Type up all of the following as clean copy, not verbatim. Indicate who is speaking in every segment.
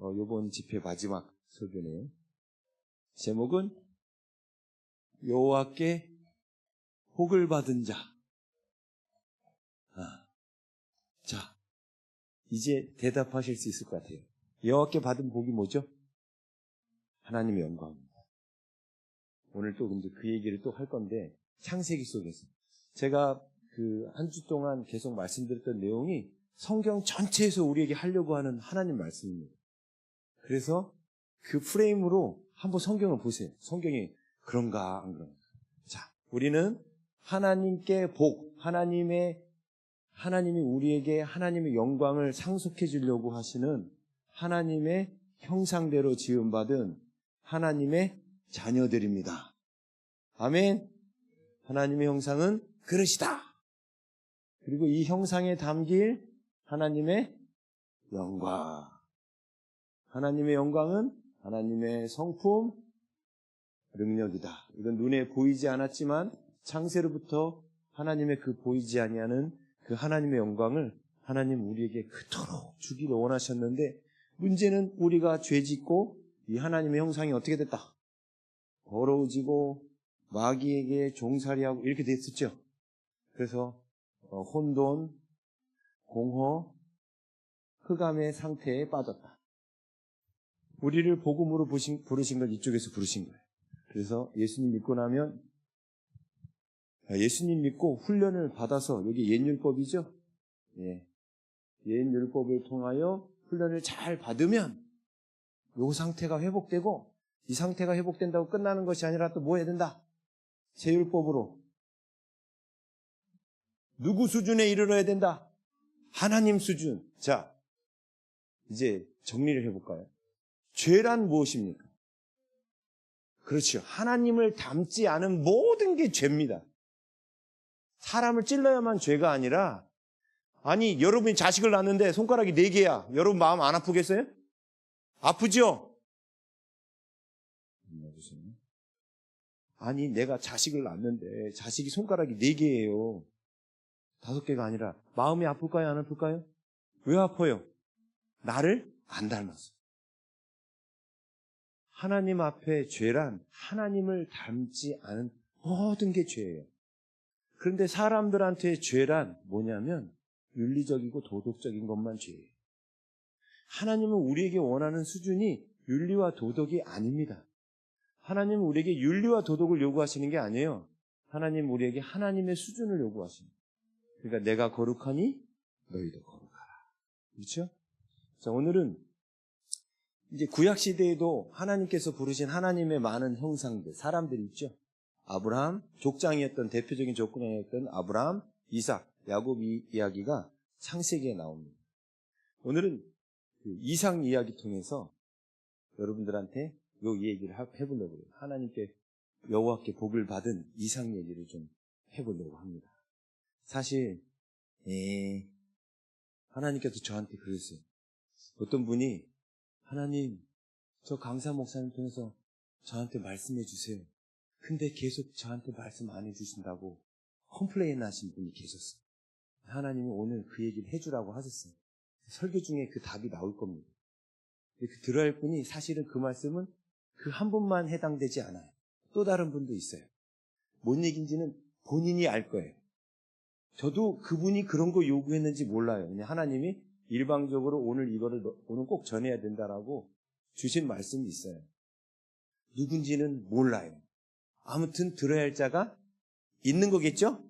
Speaker 1: 요번 집회 마지막 설교네요. 제목은 여호와께 복을 받은 자. 자, 이제 대답하실 수 있을 것 같아요. 여호와께 받은 복이 뭐죠? 하나님의 영광입니다. 오늘 또 근데 그 얘기를 또 할 건데, 창세기 속에서 제가 그 한 주 동안 계속 말씀드렸던 내용이 성경 전체에서 우리에게 하려고 하는 하나님 말씀입니다. 그래서 그 프레임으로 한번 성경을 보세요. 성경이 그런가 안 그런가. 자, 우리는 하나님께 복, 하나님이 우리에게 하나님의 영광을 상속해 주려고 하시는 하나님의 형상대로 지음받은 하나님의 자녀들입니다. 아멘. 하나님의 형상은 그릇이다. 그리고 이 형상에 담길 하나님의 영광. 하나님의 영광은 하나님의 성품, 능력이다. 이건 눈에 보이지 않았지만 창세로부터 하나님의 그 보이지 아니하는 그 하나님의 영광을 하나님 우리에게 그토록 주기를 원하셨는데, 문제는 우리가 죄짓고 이 하나님의 형상이 어떻게 됐다? 더러워지고 마귀에게 종살이하고 이렇게 됐었죠. 그래서 혼돈, 공허, 흑암의 상태에 빠졌다. 우리를 복음으로 부르신 걸 이쪽에서 부르신 거예요. 그래서 예수님 믿고 나면, 예수님 믿고 훈련을 받아서, 여기 옛율법이죠? 예. 옛율법을 통하여 훈련을 잘 받으면 이 상태가 회복되고, 이 상태가 회복된다고 끝나는 것이 아니라 또 뭐 해야 된다? 새 율법으로. 누구 수준에 이르러야 된다? 하나님 수준. 자, 이제 정리를 해볼까요? 죄란 무엇입니까? 그렇죠. 하나님을 닮지 않은 모든 게 죄입니다. 사람을 찔러야만 죄가 아니라, 아니 여러분이 자식을 낳는데 손가락이 4개야. 여러분 마음 안 아프겠어요? 아프죠? 아니 내가 자식을 낳는데 자식이 손가락이 4개예요. 5개가 아니라 마음이 아플까요? 안 아플까요? 왜 아파요? 나를 안 닮았어. 하나님 앞에 죄란 하나님을 닮지 않은 모든 게 죄예요. 그런데 사람들한테 죄란 뭐냐면 윤리적이고 도덕적인 것만 죄예요. 하나님은 우리에게 원하는 수준이 윤리와 도덕이 아닙니다. 하나님은 우리에게 윤리와 도덕을 요구하시는 게 아니에요. 하나님은 우리에게 하나님의 수준을 요구하십니다. 그러니까 내가 거룩하니 너희도 거룩하라. 그렇죠? 자, 오늘은 이제 구약시대에도 하나님께서 부르신 하나님의 많은 형상들, 사람들이 있죠. 아브라함, 족장이었던 대표적인 족장이었던 아브라함, 이삭, 야곱 이야기가 창세기에 나옵니다. 오늘은 그 이삭 이야기 통해서 여러분들한테 이 얘기를 해보려고 해요. 하나님께 여호와께 복을 받은 이삭 얘기를 좀 해보려고 합니다. 사실 하나님께서 저한테 그랬어요. 어떤 분이 하나님, 저 강사 목사님 통해서 저한테 말씀해 주세요. 근데 계속 저한테 말씀 안 해주신다고 컴플레인 하신 분이 계셨어요. 하나님이 오늘 그 얘기를 해주라고 하셨어요. 설교 중에 그 답이 나올 겁니다. 근데 그 들어야 할 분이 사실은 그 말씀은 그 한 분만 해당되지 않아요. 또 다른 분도 있어요. 뭔 얘기인지는 본인이 알 거예요. 저도 그분이 그런 거 요구했는지 몰라요. 그냥 하나님이 일방적으로 오늘 이거를 오늘 꼭 전해야 된다라고 주신 말씀이 있어요. 누군지는 몰라요. 아무튼 들어야 할 자가 있는 거겠죠?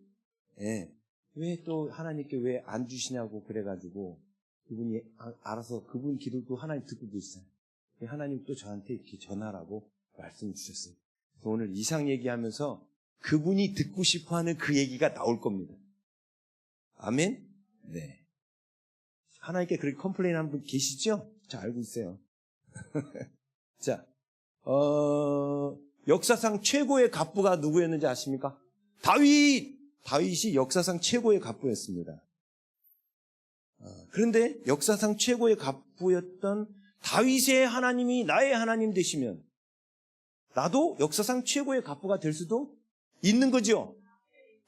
Speaker 1: 예. 왜 또 하나님께 왜 안 주시냐고 그래가지고 그분이 알아서 그분 기도도 하나님 듣고 계시잖아요. 하나님 또 저한테 이렇게 전하라고 말씀 주셨어요. 오늘 이삭 얘기하면서 그분이 듣고 싶어하는 그 얘기가 나올 겁니다. 아멘? 네. 하나님께 그렇게 컴플레인 한 분 계시죠? 저 알고 있어요. 자, 역사상 최고의 갑부가 누구였는지 아십니까? 다윗이 역사상 최고의 갑부였습니다. 그런데 역사상 최고의 갑부였던 다윗의 하나님이 나의 하나님 되시면 나도 역사상 최고의 갑부가 될 수도 있는 거죠.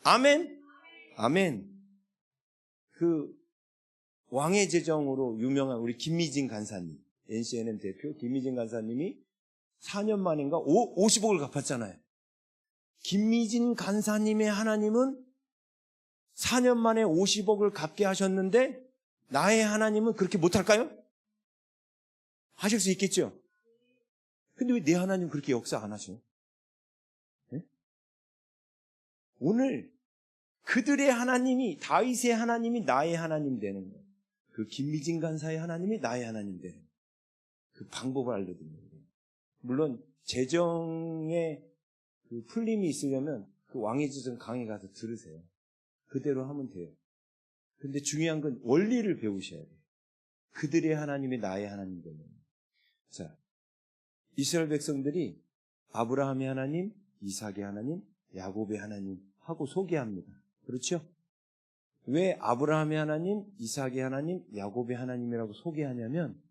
Speaker 1: 아멘? 아멘. 그 왕의 제정으로 유명한 우리 김미진 간사님, NCNM 대표 김미진 간사님이 4년 만인가 50억을 갚았잖아요. 김미진 간사님의 하나님은 4년 만에 50억을 갚게 하셨는데 나의 하나님은 그렇게 못할까요? 하실 수 있겠죠? 근데 왜 내 하나님 그렇게 역사 안 하셔? 네? 오늘 그들의 하나님이, 다윗의 하나님이 나의 하나님 되는 거예요. 그 김미진 간사의 하나님이 나의 하나님 되는 거예요. 그 방법을 알려드립니다. 물론 재정에 그 풀림이 있으려면 그 왕의지정 강의 가서 들으세요. 그대로 하면 돼요. 근데 중요한 건 원리를 배우셔야 돼요. 그들의 하나님이 나의 하나님 되는 거예요. 자, 이스라엘 백성들이 아브라함의 하나님, 이삭의 하나님, 야곱의 하나님 하고 소개합니다. 그렇죠? 왜 아브라함의 하나님, 이삭의 하나님, 야곱의 하나님이라고 소개하냐면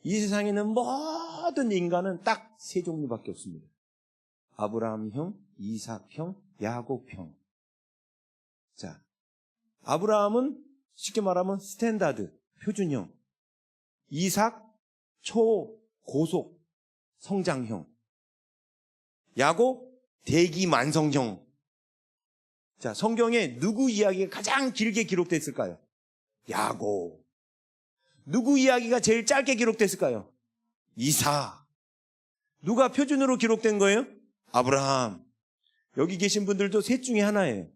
Speaker 1: 이 세상에는 모든 인간은 딱 세 종류밖에 없습니다. 아브라함형, 이삭형, 야곱형. 자, 아브라함은 쉽게 말하면 스탠다드, 표준형. 이삭, 초고속, 성장형. 야곱, 대기만성형. 자, 성경에 누구 이야기가 가장 길게 기록됐을까요? 야곱. 누구 이야기가 제일 짧게 기록됐을까요? 이삭. 누가 표준으로 기록된 거예요? 아브라함. 여기 계신 분들도 셋 중에 하나예요.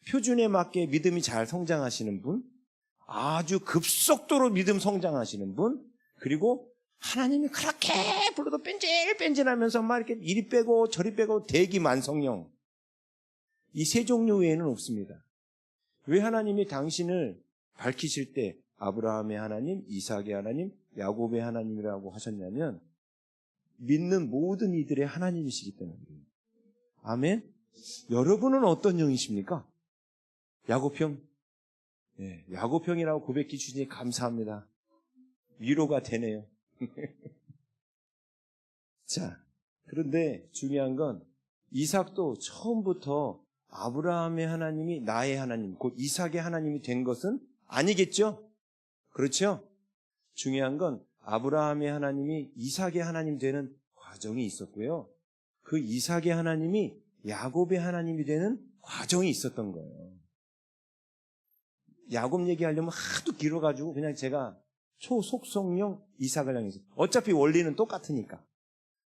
Speaker 1: 표준에 맞게 믿음이 잘 성장하시는 분, 아주 급속도로 믿음 성장하시는 분, 그리고 하나님이 그렇게 불러도 뺀질뺀질하면서 막 이렇게 이리 빼고 저리 빼고 대기만성형. 이 세 종류 외에는 없습니다. 왜 하나님이 당신을 밝히실 때 아브라함의 하나님, 이삭의 하나님, 야곱의 하나님이라고 하셨냐면 믿는 모든 이들의 하나님이시기 때문이에요. 아멘? 여러분은 어떤 형이십니까? 야곱형? 네, 야곱형이라고 고백해 주시니 감사합니다. 위로가 되네요. 자, 그런데 중요한 건 이삭도 처음부터 아브라함의 하나님이 나의 하나님, 곧 이삭의 하나님이 된 것은 아니겠죠? 그렇죠? 중요한 건 아브라함의 하나님이 이삭의 하나님 되는 과정이 있었고요. 그 이삭의 하나님이 야곱의 하나님이 되는 과정이 있었던 거예요. 야곱 얘기하려면 하도 길어가지고 그냥 제가 초속성령 이삭을 향해서, 어차피 원리는 똑같으니까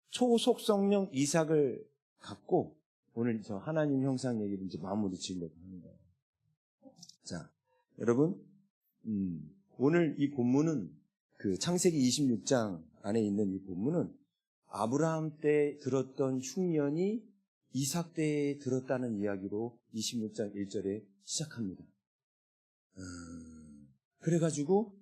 Speaker 1: 초속성령 이삭을 갖고 오늘 저 하나님 형상 얘기를 이제 마무리 지으려고 하는 거예요. 자, 여러분, 오늘 이 본문은 그 창세기 26장 안에 있는 이 본문은 아브라함 때 들었던 흉년이 이삭 때에 들었다는 이야기로 26장 1절에 시작합니다. 그래가지고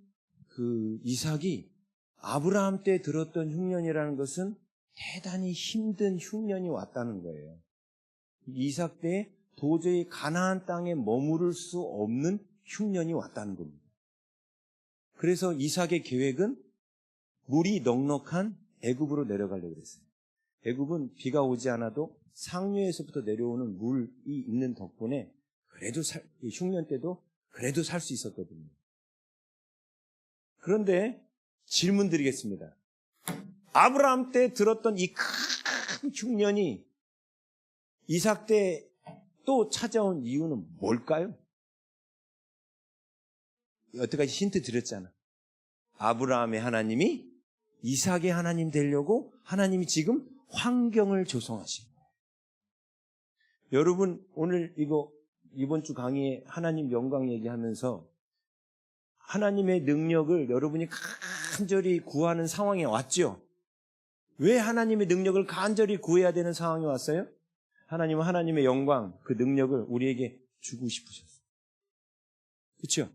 Speaker 1: 그 이삭이 아브라함 때 들었던 흉년이라는 것은 대단히 힘든 흉년이 왔다는 거예요. 이삭 때 도저히 가나안 땅에 머무를 수 없는 흉년이 왔다는 겁니다. 그래서 이삭의 계획은 물이 넉넉한 애굽으로 내려가려고 그랬어요. 애굽은 비가 오지 않아도 상류에서부터 내려오는 물이 있는 덕분에 그래도 흉년 때도 그래도 살 수 있었거든요. 그런데 질문 드리겠습니다. 아브라함 때 들었던 이 큰 흉년이 이삭 때 또 찾아온 이유는 뭘까요? 여태까지 힌트 드렸잖아. 아브라함의 하나님이 이삭의 하나님 되려고 하나님이 지금 환경을 조성하신 거예요. 여러분, 오늘 이번 주 강의에 하나님 영광 얘기하면서 하나님의 능력을 여러분이 간절히 구하는 상황에 왔죠? 왜 하나님의 능력을 간절히 구해야 되는 상황이 왔어요? 하나님은 하나님의 영광, 그 능력을 우리에게 주고 싶으셨어요. 그렇죠?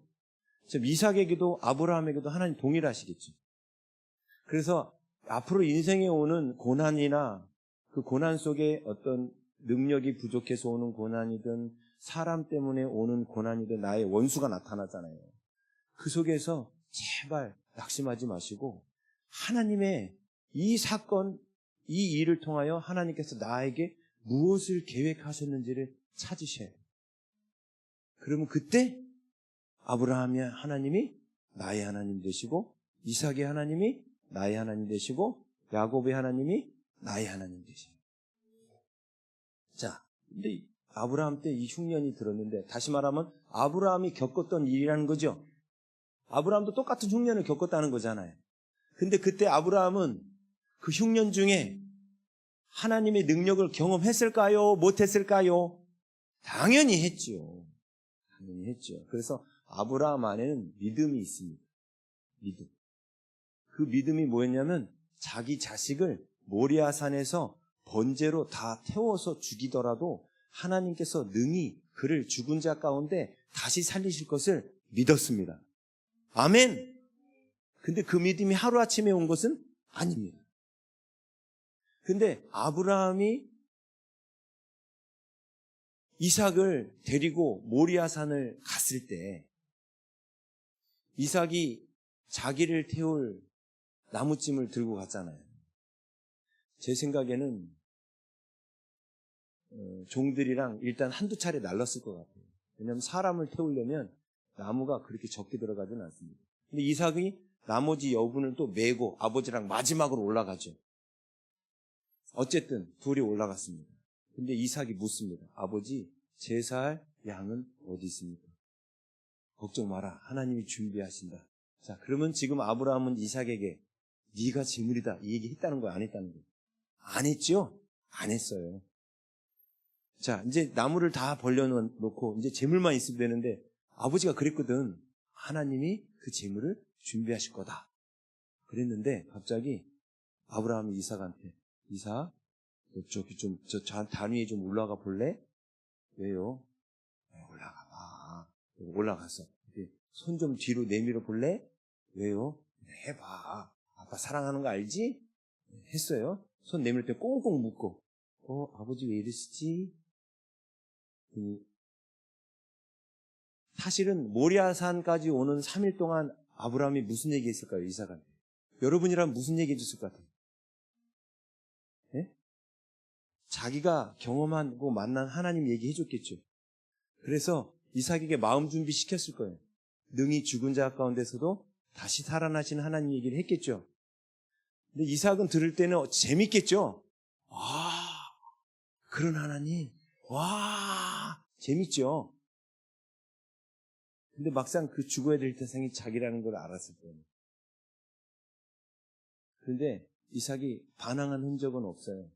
Speaker 1: 이삭에게도 아브라함에게도 하나님 동일하시겠죠. 그래서 앞으로 인생에 오는 고난이나 그 고난 속에 어떤 능력이 부족해서 오는 고난이든 사람 때문에 오는 고난이든 나의 원수가 나타나잖아요. 그 속에서 제발 낙심하지 마시고 하나님의 이 사건, 이 일을 통하여 하나님께서 나에게 무엇을 계획하셨는지를 찾으셔야 돼요. 그러면 그때 아브라함의 하나님이 나의 하나님 되시고 이삭의 하나님이 나의 하나님 되시고 야곱의 하나님이 나의 하나님 되시고. 자, 근데 아브라함 때 이 흉년이 들었는데, 다시 말하면 아브라함이 겪었던 일이라는 거죠. 아브라함도 똑같은 흉년을 겪었다는 거잖아요. 근데 그때 아브라함은 그 흉년 중에 하나님의 능력을 경험했을까요? 못했을까요? 당연히 했지요. 당연히 했죠. 그래서 아브라함 안에는 믿음이 있습니다. 믿음. 그 믿음이 뭐였냐면 자기 자식을 모리아산에서 번제로 다 태워서 죽이더라도 하나님께서 능히 그를 죽은 자 가운데 다시 살리실 것을 믿었습니다. 아멘. 근데 그 믿음이 하루아침에 온 것은 아닙니다. 근데 아브라함이 이삭을 데리고 모리아산을 갔을 때 이삭이 자기를 태울 나무찜을 들고 갔잖아요. 제 생각에는 종들이랑 일단 한두 차례 날랐을 것 같아요. 왜냐하면 사람을 태우려면 나무가 그렇게 적게 들어가지는 않습니다. 근데 이삭이 나머지 여분을 또 메고 아버지랑 마지막으로 올라가죠. 어쨌든 둘이 올라갔습니다. 근데 이삭이 묻습니다. 아버지, 제사할 양은 어디 있습니까? 걱정 마라. 하나님이 준비하신다. 자, 그러면 지금 아브라함은 이삭에게 네가 재물이다 이 얘기 했다는 거야, 안 했다는 거야? 안 했죠? 안 했어요. 자, 이제 나무를 다 벌려놓고 이제 재물만 있으면 되는데 아버지가 그랬거든. 하나님이 그 재물을 준비하실 거다. 그랬는데 갑자기 아브라함이 이삭한테 이삭, 저기 좀 저 단 위에 좀 올라가 볼래? 왜요? 올라가 봐. 올라갔어. 손 좀 뒤로 내밀어 볼래? 왜요? 해봐. 아빠 사랑하는 거 알지? 했어요. 손 내밀 때 꽁꽁 묶고. 아버지 왜 이러시지? 사실은 모리아산까지 오는 3일 동안 아브라함이 무슨 얘기 했을까요? 이삭한테. 여러분이라면 무슨 얘기 해줬을 것 같아요? 네? 자기가 경험하고 만난 하나님 얘기 해줬겠죠. 그래서 이삭에게 마음 준비 시켰을 거예요. 능히 죽은 자 가운데서도 다시 살아나신 하나님 얘기를 했겠죠. 근데 이삭은 들을 때는 재밌겠죠. 그런 하나님. 재밌죠. 근데 막상 그 죽어야 될 대상이 자기라는 걸 알았을 거예요. 그런데 이삭이 반항한 흔적은 없어요.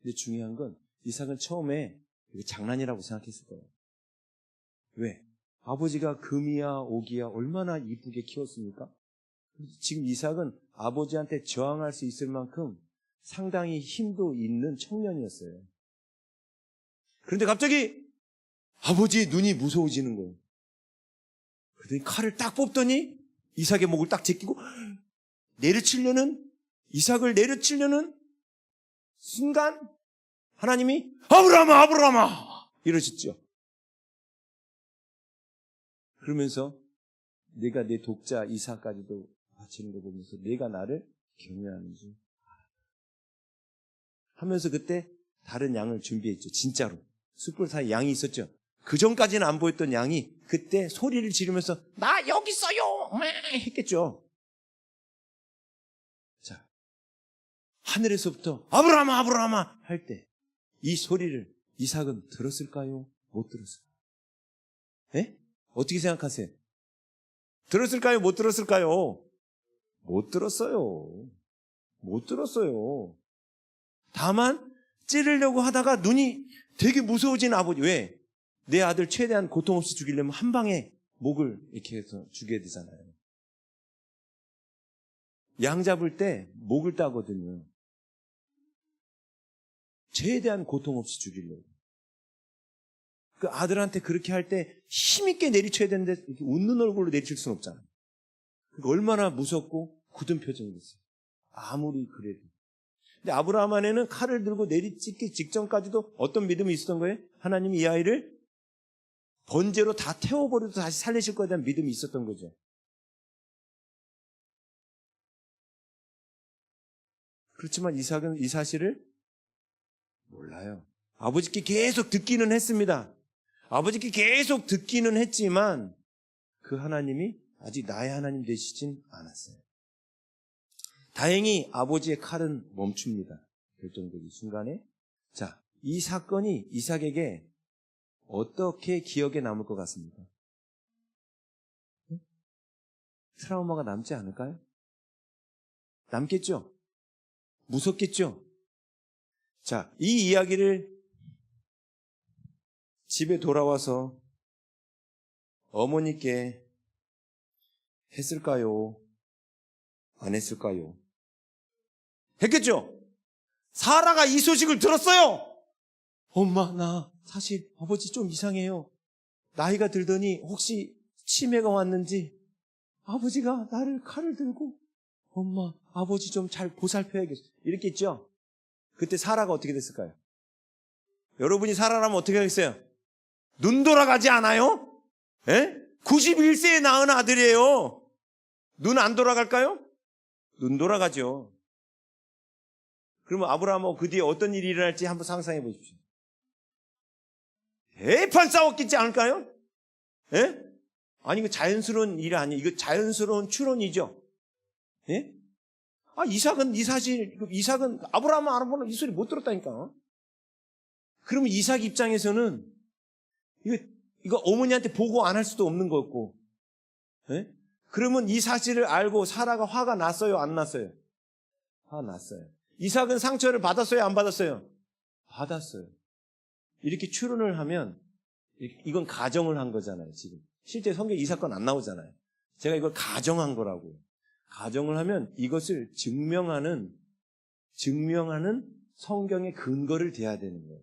Speaker 1: 근데 중요한 건 이삭은 처음에 이게 장난이라고 생각했을 거예요. 왜? 아버지가 금이야 옥이야 얼마나 이쁘게 키웠습니까? 지금 이삭은 아버지한테 저항할 수 있을 만큼 상당히 힘도 있는 청년이었어요. 그런데 갑자기 아버지의 눈이 무서워지는 거예요. 그랬더니 칼을 딱 뽑더니 이삭의 목을 딱 제끼고 이삭을 내려치려는 순간 하나님이 아브라함아 아브라함아 이러셨죠. 그러면서 내가 내 독자 이삭까지도 바치는 거 보면서 내가 나를 경외하는 줄 하면서 그때 다른 양을 준비했죠. 진짜로 숯불 사이에 양이 있었죠. 그 전까지는 안 보였던 양이 그때 소리를 지르면서 나 여기 있어요 했겠죠. 자, 하늘에서부터 아브라함아 아브라함아 할 때 이 소리를 이삭은 들었을까요? 못 들었을까요? 네? 어떻게 생각하세요? 들었을까요? 못 들었을까요? 못 들었어요. 못 들었어요. 다만 찌르려고 하다가 눈이 되게 무서워진 아버지. 왜? 내 아들 최대한 고통 없이 죽이려면 한 방에 목을 이렇게 해서 죽여야 되잖아요. 양 잡을 때 목을 따거든요. 최대한 고통 없이 죽이려고. 그 아들한테 그렇게 할 때 힘있게 내리쳐야 되는데 이렇게 웃는 얼굴로 내리칠 수는 없잖아요. 그러니까 얼마나 무섭고 굳은 표정이었어요. 아무리 그래도. 근데 아브라함 안에는 칼을 들고 내리찍기 직전까지도 어떤 믿음이 있었던 거예요? 하나님이 이 아이를 번제로 다 태워버려도 다시 살리실 거에 대한 믿음이 있었던 거죠. 그렇지만 이삭은 이 사실을 몰라요. 아버지께 계속 듣기는 했습니다. 아버지께 계속 듣기는 했지만 그 하나님이 아직 나의 하나님 되시진 않았어요. 다행히 아버지의 칼은 멈춥니다. 결정되기 순간에. 자, 이 사건이 이삭에게 어떻게 기억에 남을 것 같습니까? 트라우마가 남지 않을까요? 남겠죠? 무섭겠죠? 자, 이 이야기를 집에 돌아와서 어머니께 했을까요? 안 했을까요? 했겠죠? 사라가 이 소식을 들었어요. 엄마, 나 사실 아버지 좀 이상해요. 나이가 들더니 혹시 치매가 왔는지 아버지가 나를 칼을 들고 엄마, 아버지 좀 잘 보살펴야겠어. 이렇게 했죠? 그때 사라가 어떻게 됐을까요? 여러분이 사라라면 어떻게 하겠어요? 눈 돌아가지 않아요? 예? 91세에 낳은 아들이에요. 눈 안 돌아갈까요? 눈 돌아가죠. 그러면 아브라함하고 그 뒤에 어떤 일이 일어날지 한번 상상해 보십시오. 대판 싸웠겠지 않을까요? 예? 아니, 이거 자연스러운 일이 아니에요. 이거 자연스러운 추론이죠. 예? 이삭은 아브라함은 이 소리 못 들었다니까. 그러면 이삭 입장에서는 이거 어머니한테 보고 안 할 수도 없는 거였고. 예? 그러면 이 사실을 알고 사라가 화가 났어요, 안 났어요? 화가 났어요. 이삭은 상처를 받았어요, 안 받았어요? 받았어요. 이렇게 추론을 하면 이건 가정을 한 거잖아요, 지금. 실제 성경에 이 사건 안 나오잖아요. 제가 이걸 가정한 거라고요. 가정을 하면 이것을 증명하는 성경의 근거를 대야 되는 거예요.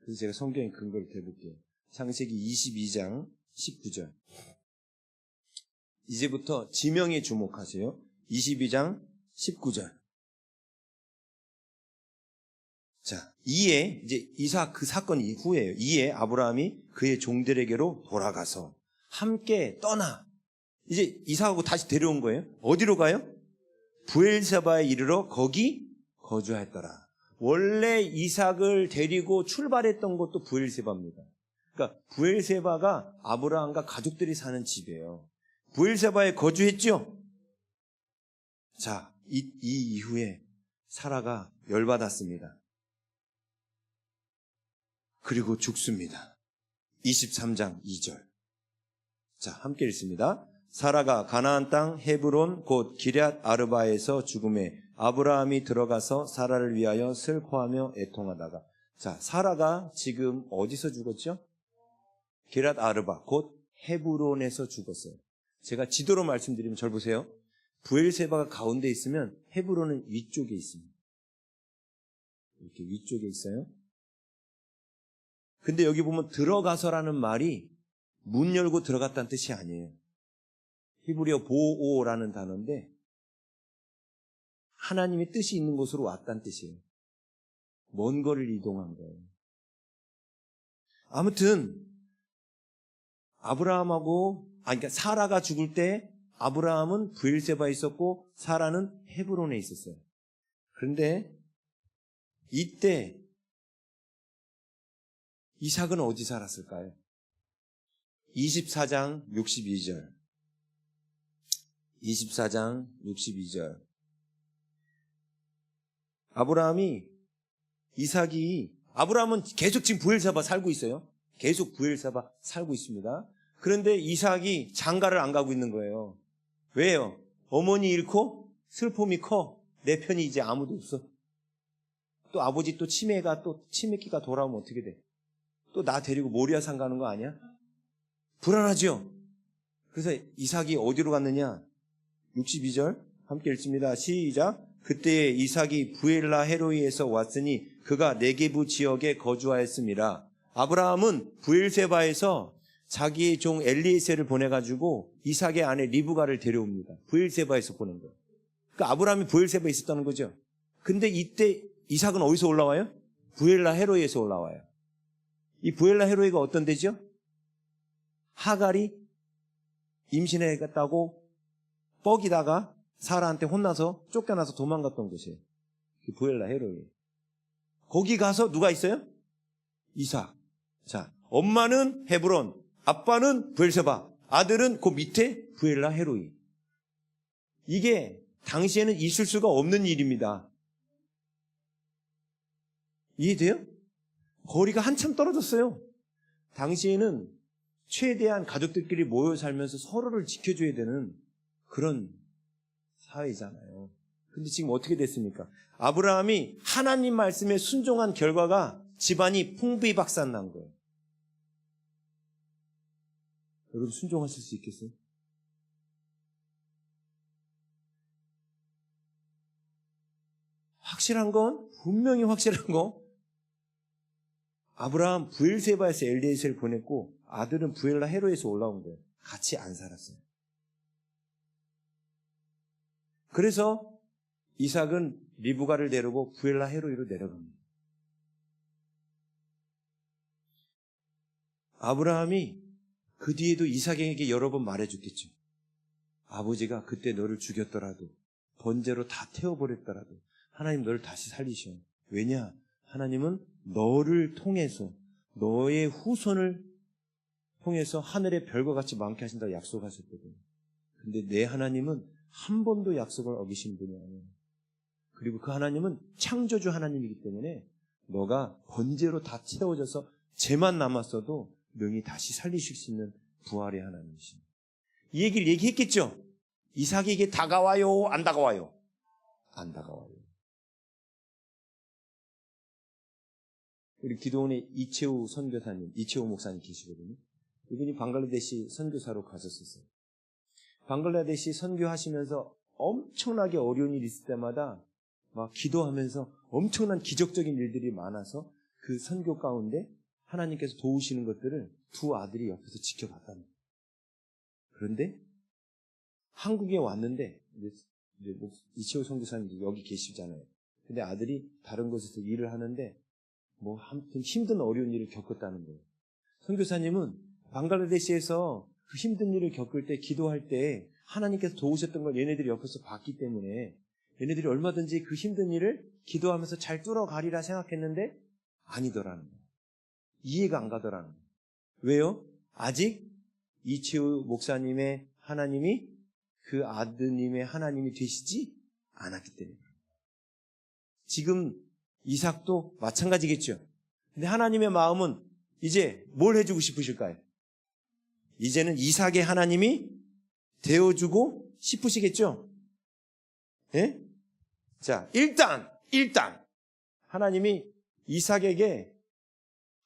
Speaker 1: 그래서 제가 성경의 근거를 대볼게요. 창세기 22장 19절. 이제부터 지명에 주목하세요. 22장 19절. 자, 이에 이제 이삭 그 사건 이후에요. 이에 아브라함이 그의 종들에게로 돌아가서 함께 떠나. 이제 이삭하고 다시 데려온 거예요. 어디로 가요? 브엘세바에 이르러 거기 거주하였더라. 원래 이삭을 데리고 출발했던 곳도 브엘세바입니다. 그러니까 브엘세바가 아브라함과 가족들이 사는 집이에요. 브엘세바에 거주했죠? 자, 이 이후에 사라가 열받았습니다. 그리고 죽습니다. 23장 2절. 자, 함께 읽습니다. 사라가 가나안 땅 헤브론 곧 기럇 아르바에서 죽음에 아브라함이 들어가서 사라를 위하여 슬퍼하며 애통하다가. 자, 사라가 지금 어디서 죽었죠? 기럇 아르바 곧 헤브론에서 죽었어요. 제가 지도로 말씀드리면 잘 보세요. 브엘세바가 가운데 있으면 헤브론은 위쪽에 있습니다. 이렇게 위쪽에 있어요. 근데 여기 보면 들어가서라는 말이 문 열고 들어갔다는 뜻이 아니에요. 히브리어 보오라는 단어인데 하나님의 뜻이 있는 곳으로 왔다는 뜻이에요. 먼 거리를 이동한 거예요. 아무튼 그러니까 사라가 죽을 때 아브라함은 브엘세바에 있었고 사라는 헤브론에 있었어요. 그런데 이때 이삭은 어디 살았을까요? 24장 62절. 24장 62절. 아브라함은 계속 지금 브엘세바 살고 있어요. 계속 브엘세바 살고 있습니다. 그런데 이삭이 장가를 안 가고 있는 거예요. 왜요? 어머니 잃고 슬픔이 커. 내 편이 이제 아무도 없어. 또 아버지 또 치매기가 돌아오면 어떻게 돼? 또 나 데리고 모리아산 가는 거 아니야? 불안하죠? 그래서 이삭이 어디로 갔느냐? 62절 함께 읽습니다. 시작. 그때에 이삭이 부엘라 헤로이에서 왔으니 그가 네게부 지역에 거주하였습니다. 아브라함은 부엘세바에서 자기의 종 엘리에셀을 보내가지고 이삭의 아내 리브가를 데려옵니다. 부엘세바에서 보낸 거예요. 그러니까 아브라함이 부엘세바에 있었다는 거죠. 근데 이때 이삭은 어디서 올라와요? 부엘라 헤로이에서 올라와요. 이 부엘라 헤로이가 어떤 데죠? 하갈이 임신했다고 뻐기다가 사라한테 혼나서 쫓겨나서 도망갔던 곳이에요. 부엘라 헤로이. 거기 가서 누가 있어요? 이삭. 자, 엄마는 헤브론, 아빠는 브엘세바, 아들은 그 밑에 부엘라 헤로이. 이게 당시에는 있을 수가 없는 일입니다. 이해돼요? 거리가 한참 떨어졌어요. 당시에는 최대한 가족들끼리 모여 살면서 서로를 지켜줘야 되는 그런 사회잖아요. 근데 지금 어떻게 됐습니까? 아브라함이 하나님 말씀에 순종한 결과가 집안이 풍비박산 난 거예요. 여러분 순종하실 수 있겠어요? 확실한 건, 분명히 확실한 거, 아브라함 브엘세바에서 엘리에셀을 보냈고 아들은 부엘라 헤로에서 올라온 거예요. 같이 안 살았어요. 그래서 이삭은 리브가를 데리고 부엘라 헤로이로 내려갑니다. 아브라함이 그 뒤에도 이삭에게 여러 번 말해줬겠죠. 아버지가 그때 너를 죽였더라도, 번제로 다 태워버렸더라도 하나님 너를 다시 살리셔. 왜냐? 하나님은 너를 통해서, 너의 후손을 통해서 하늘의 별과 같이 많게 하신다고 약속하셨거든요. 근데 내 하나님은 한 번도 약속을 어기신 분이 아니에요. 그리고 그 하나님은 창조주 하나님이기 때문에 너가 번제로 다 채워져서 죄만 남았어도 능히 다시 살리실 수 있는 부활의 하나님이십니다. 이 얘기를 얘기했겠죠? 이삭에게 다가와요? 안 다가와요? 안 다가와요. 우리 기도원에 이채우 선교사님, 이채우 목사님 계시거든요. 이분이 방글라데시 선교사로 가셨었어요. 방글라데시 선교하시면서 엄청나게 어려운 일이 있을 때마다 막 기도하면서 엄청난 기적적인 일들이 많아서 그 선교 가운데 하나님께서 도우시는 것들을 두 아들이 옆에서 지켜봤다는 거예요. 그런데 한국에 왔는데 이제 이채우 선교사님 여기 계시잖아요. 근데 아들이 다른 곳에서 일을 하는데 뭐 아무튼 힘든 어려운 일을 겪었다는 거예요. 선교사님은 방글라데시에서 그 힘든 일을 겪을 때, 기도할 때 하나님께서 도우셨던 걸 얘네들이 옆에서 봤기 때문에 얘네들이 얼마든지 그 힘든 일을 기도하면서 잘 뚫어가리라 생각했는데 아니더라는 거예요. 이해가 안 가더라는 거예요. 왜요? 아직 이채우 목사님의 하나님이 그 아드님의 하나님이 되시지 않았기 때문에. 지금 이삭도 마찬가지겠죠. 근데 하나님의 마음은 이제 뭘 해주고 싶으실까요? 이제는 이삭의 하나님이 되어주고 싶으시겠죠? 예? 자, 일단 하나님이 이삭에게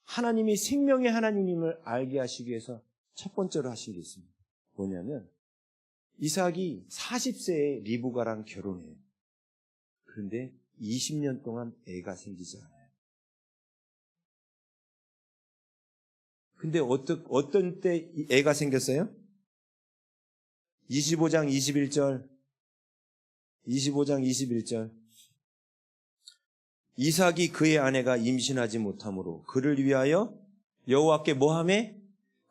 Speaker 1: 하나님이 생명의 하나님임을 알게 하시기 위해서 첫 번째로 하신 게 있습니다. 뭐냐면 이삭이 40세에 리브가랑 결혼해요. 그런데 20년 동안 애가 생기지 않아요. 근데 어떤 때 애가 생겼어요? 25장 21절. 이삭이 그의 아내가 임신하지 못하므로 그를 위하여 여호와께 뭐하매?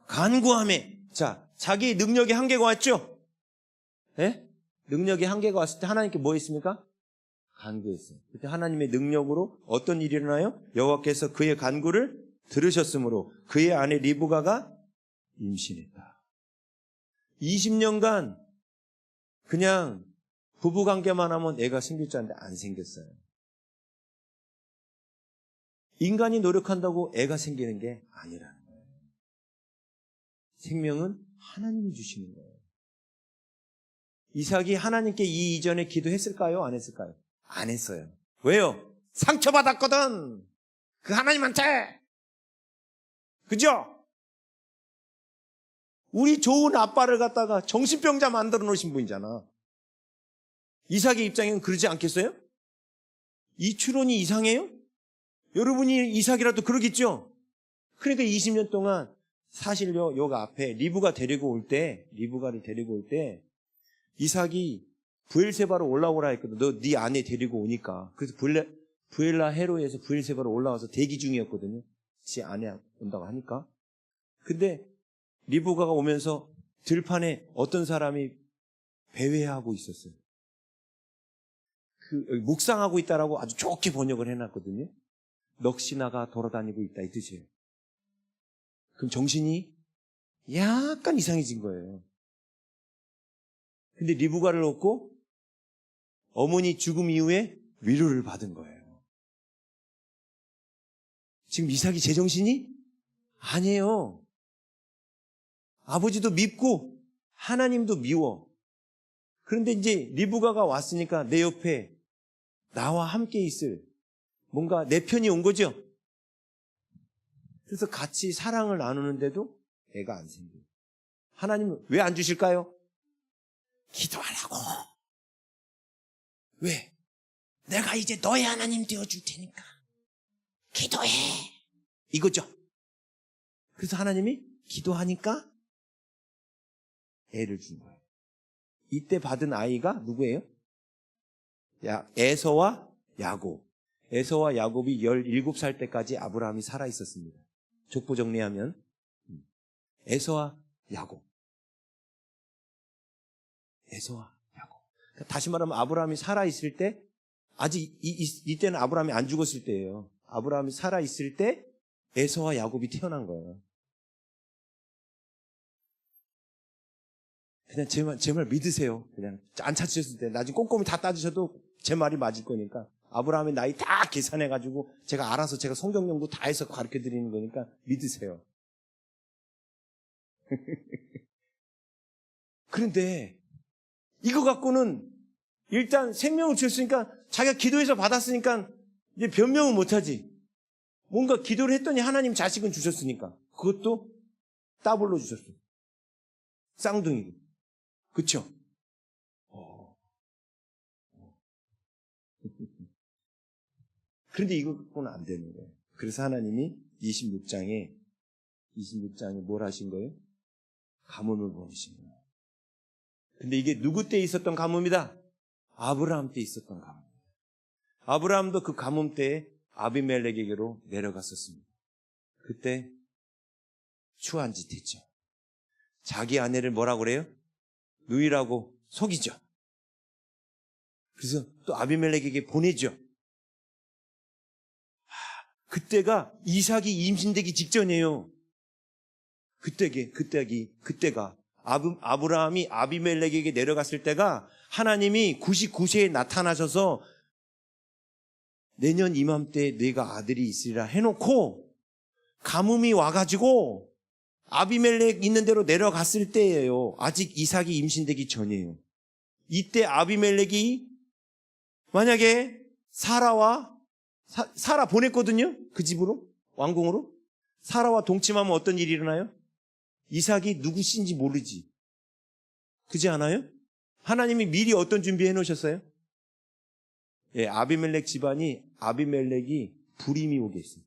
Speaker 1: 간구하매. 자, 자기 능력의 한계가 왔죠? 예? 능력의 한계가 왔을 때 하나님께 뭐 했습니까? 간구했어요. 그때 하나님의 능력으로 어떤 일이 일어나요? 여호와께서 그의 간구를 들으셨으므로 그의 아내 리브가가 임신했다. 20년간 그냥 부부관계만 하면 애가 생길 줄 알았는데 안 생겼어요. 인간이 노력한다고 애가 생기는 게 아니라는 거예요. 생명은 하나님이 주시는 거예요. 이삭이 하나님께 이 이전에 기도했을까요? 안 했을까요? 안 했어요. 왜요? 상처받았거든. 그 하나님한테. 그죠? 우리 좋은 아빠를 갖다가 정신병자 만들어 놓으신 분이잖아. 이삭의 입장에는 그러지 않겠어요? 이 추론이 이상해요? 여러분이 이삭이라도 그러겠죠? 그러니까 20년 동안 사실요, 여기 앞에 리브가를 데리고 올 때 이삭이 브엘세바로 올라오라 했거든. 너 네 아내 데리고 오니까. 그래서 부엘라 헤로에서 브엘세바로 올라와서 대기 중이었거든요. 지 아내 온다고 하니까. 근데 리브가가 오면서 들판에 어떤 사람이 배회하고 있었어요. 묵상하고 있다라고 아주 좋게 번역을 해놨거든요. 넋이나가 돌아다니고 있다 이 뜻이에요. 그럼 정신이 약간 이상해진 거예요. 근데 리브가를 얻고 어머니 죽음 이후에 위로를 받은 거예요. 지금 이삭이 제정신이 아니에요. 아버지도 밉고 하나님도 미워. 그런데 이제 리브가가 왔으니까 내 옆에 나와 함께 있을 뭔가 내 편이 온 거죠. 그래서 같이 사랑을 나누는데도 애가 안 생겨요. 하나님은 왜 안 주실까요? 기도하라고. 왜? 내가 이제 너의 하나님 되어줄 테니까 기도해. 이거죠. 그래서 하나님이 기도하니까 애를 준 거예요. 이때 받은 아이가 누구예요? 에서와 야곱. 에서와 야곱이 17살 때까지 아브라함이 살아 있었습니다. 족보 정리하면 에서와 야곱. 에서와 야곱. 다시 말하면 아브라함이 살아 있을 때, 아직 이때는 아브라함이 안 죽었을 때예요. 아브라함이 살아 있을 때 에서와 야곱이 태어난 거예요. 그냥 제 말 믿으세요. 그냥 안 찾으셨을 때 나중에 꼼꼼히 다 따지셔도 제 말이 맞을 거니까. 아브라함의 나이 다 계산해가지고 제가 알아서 제가 성경 연구 다 해서 가르쳐 드리는 거니까 믿으세요. 그런데 이거 갖고는 일단 생명을 주셨으니까 자기가 기도해서 받았으니까 이제 변명은 못하지. 뭔가 기도를 했더니 하나님 자식은 주셨으니까 그것도 더블로 주셨어요. 쌍둥이로. 그쵸? 그런데 이거 갖고는 안 되는 거예요. 그래서 하나님이 26장에 뭘 하신 거예요? 가뭄을 보내신 거예요. 근데 이게 누구 때 있었던 가뭄이다? 아브라함 때 있었던 가뭄입니다. 아브라함도 그 가뭄 때에 아비멜렉에게로 내려갔었습니다. 그때 추한 짓 했죠. 자기 아내를 뭐라고 그래요? 누이라고 속이죠. 그래서 또 아비멜렉에게 보내죠. 그때가 이삭이 임신되기 직전이에요. 그때가 아브라함이 아비멜렉에게 내려갔을 때가 하나님이 99세에 나타나셔서 내년 이맘때 네가 아들이 있으리라 해놓고 가뭄이 와가지고 아비멜렉 있는 데로 내려갔을 때예요. 아직 이삭이 임신되기 전이에요. 이때 아비멜렉이 만약에 사라 보냈거든요. 그 집으로, 왕궁으로. 사라와 동침하면 어떤 일이 일어나요? 이삭이 누구신지 모르지. 그지 않아요? 하나님이 미리 어떤 준비해 놓으셨어요? 예, 아비멜렉 집안이 아비멜렉이 불임이 오게 했어요.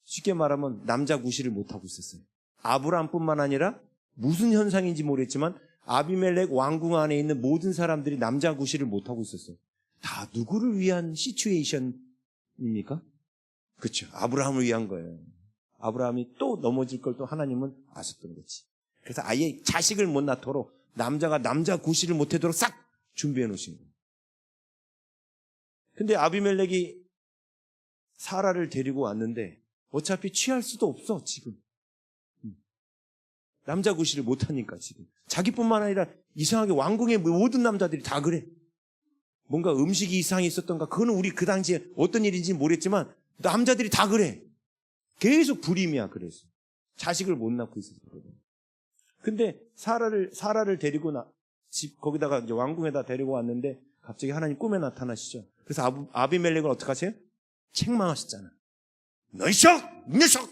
Speaker 1: 쉽게 말하면 남자 구실을 못하고 있었어요. 아브라함뿐만 아니라 무슨 현상인지 모르겠지만 아비멜렉 왕궁 안에 있는 모든 사람들이 남자 구실을 못하고 있었어요. 다 누구를 위한 시츄에이션입니까? 그렇죠. 아브라함을 위한 거예요. 아브라함이 또 넘어질 걸 또 하나님은 아셨던 거지. 그래서 아예 자식을 못 낳도록 남자가 남자 구실을 못하도록 싹 준비해 놓으신 거예요. 근데 아비멜렉이 사라를 데리고 왔는데 어차피 취할 수도 없어 지금. 남자 구실을 못하니까 지금. 자기뿐만 아니라 이상하게 왕궁의 모든 남자들이 다 그래. 뭔가 음식이 이상이 있었던가 그거는 우리 그 당시에 어떤 일인지 모르겠지만 남자들이 다 그래. 계속 불임이야. 그래서 자식을 못 낳고 있었거든. 근데 사라를 데리고 집 거기다가 이제 왕궁에다 데리고 왔는데 갑자기 하나님 꿈에 나타나시죠. 그래서 아비멜렉을 어떻게 하세요? 책망하셨잖아. 너 이 녀석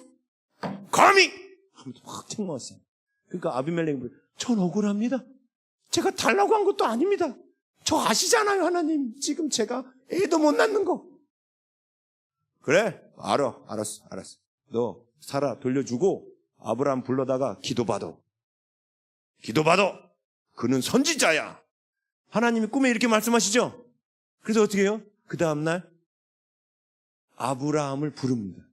Speaker 1: 감히 하면서 확 책망했어요. 그러니까 아비멜렉이 전 억울합니다. 제가 달라고 한 것도 아닙니다. 저 아시잖아요, 하나님. 지금 제가 애도 못 낳는 거. 그래, 알았어. 너 사라 돌려주고 아브라함 불러다가 기도받아. 그는 선지자야. 하나님이 꿈에 이렇게 말씀하시죠. 그래서 어떻게 해요? 그 다음날 아브라함을 부릅니다.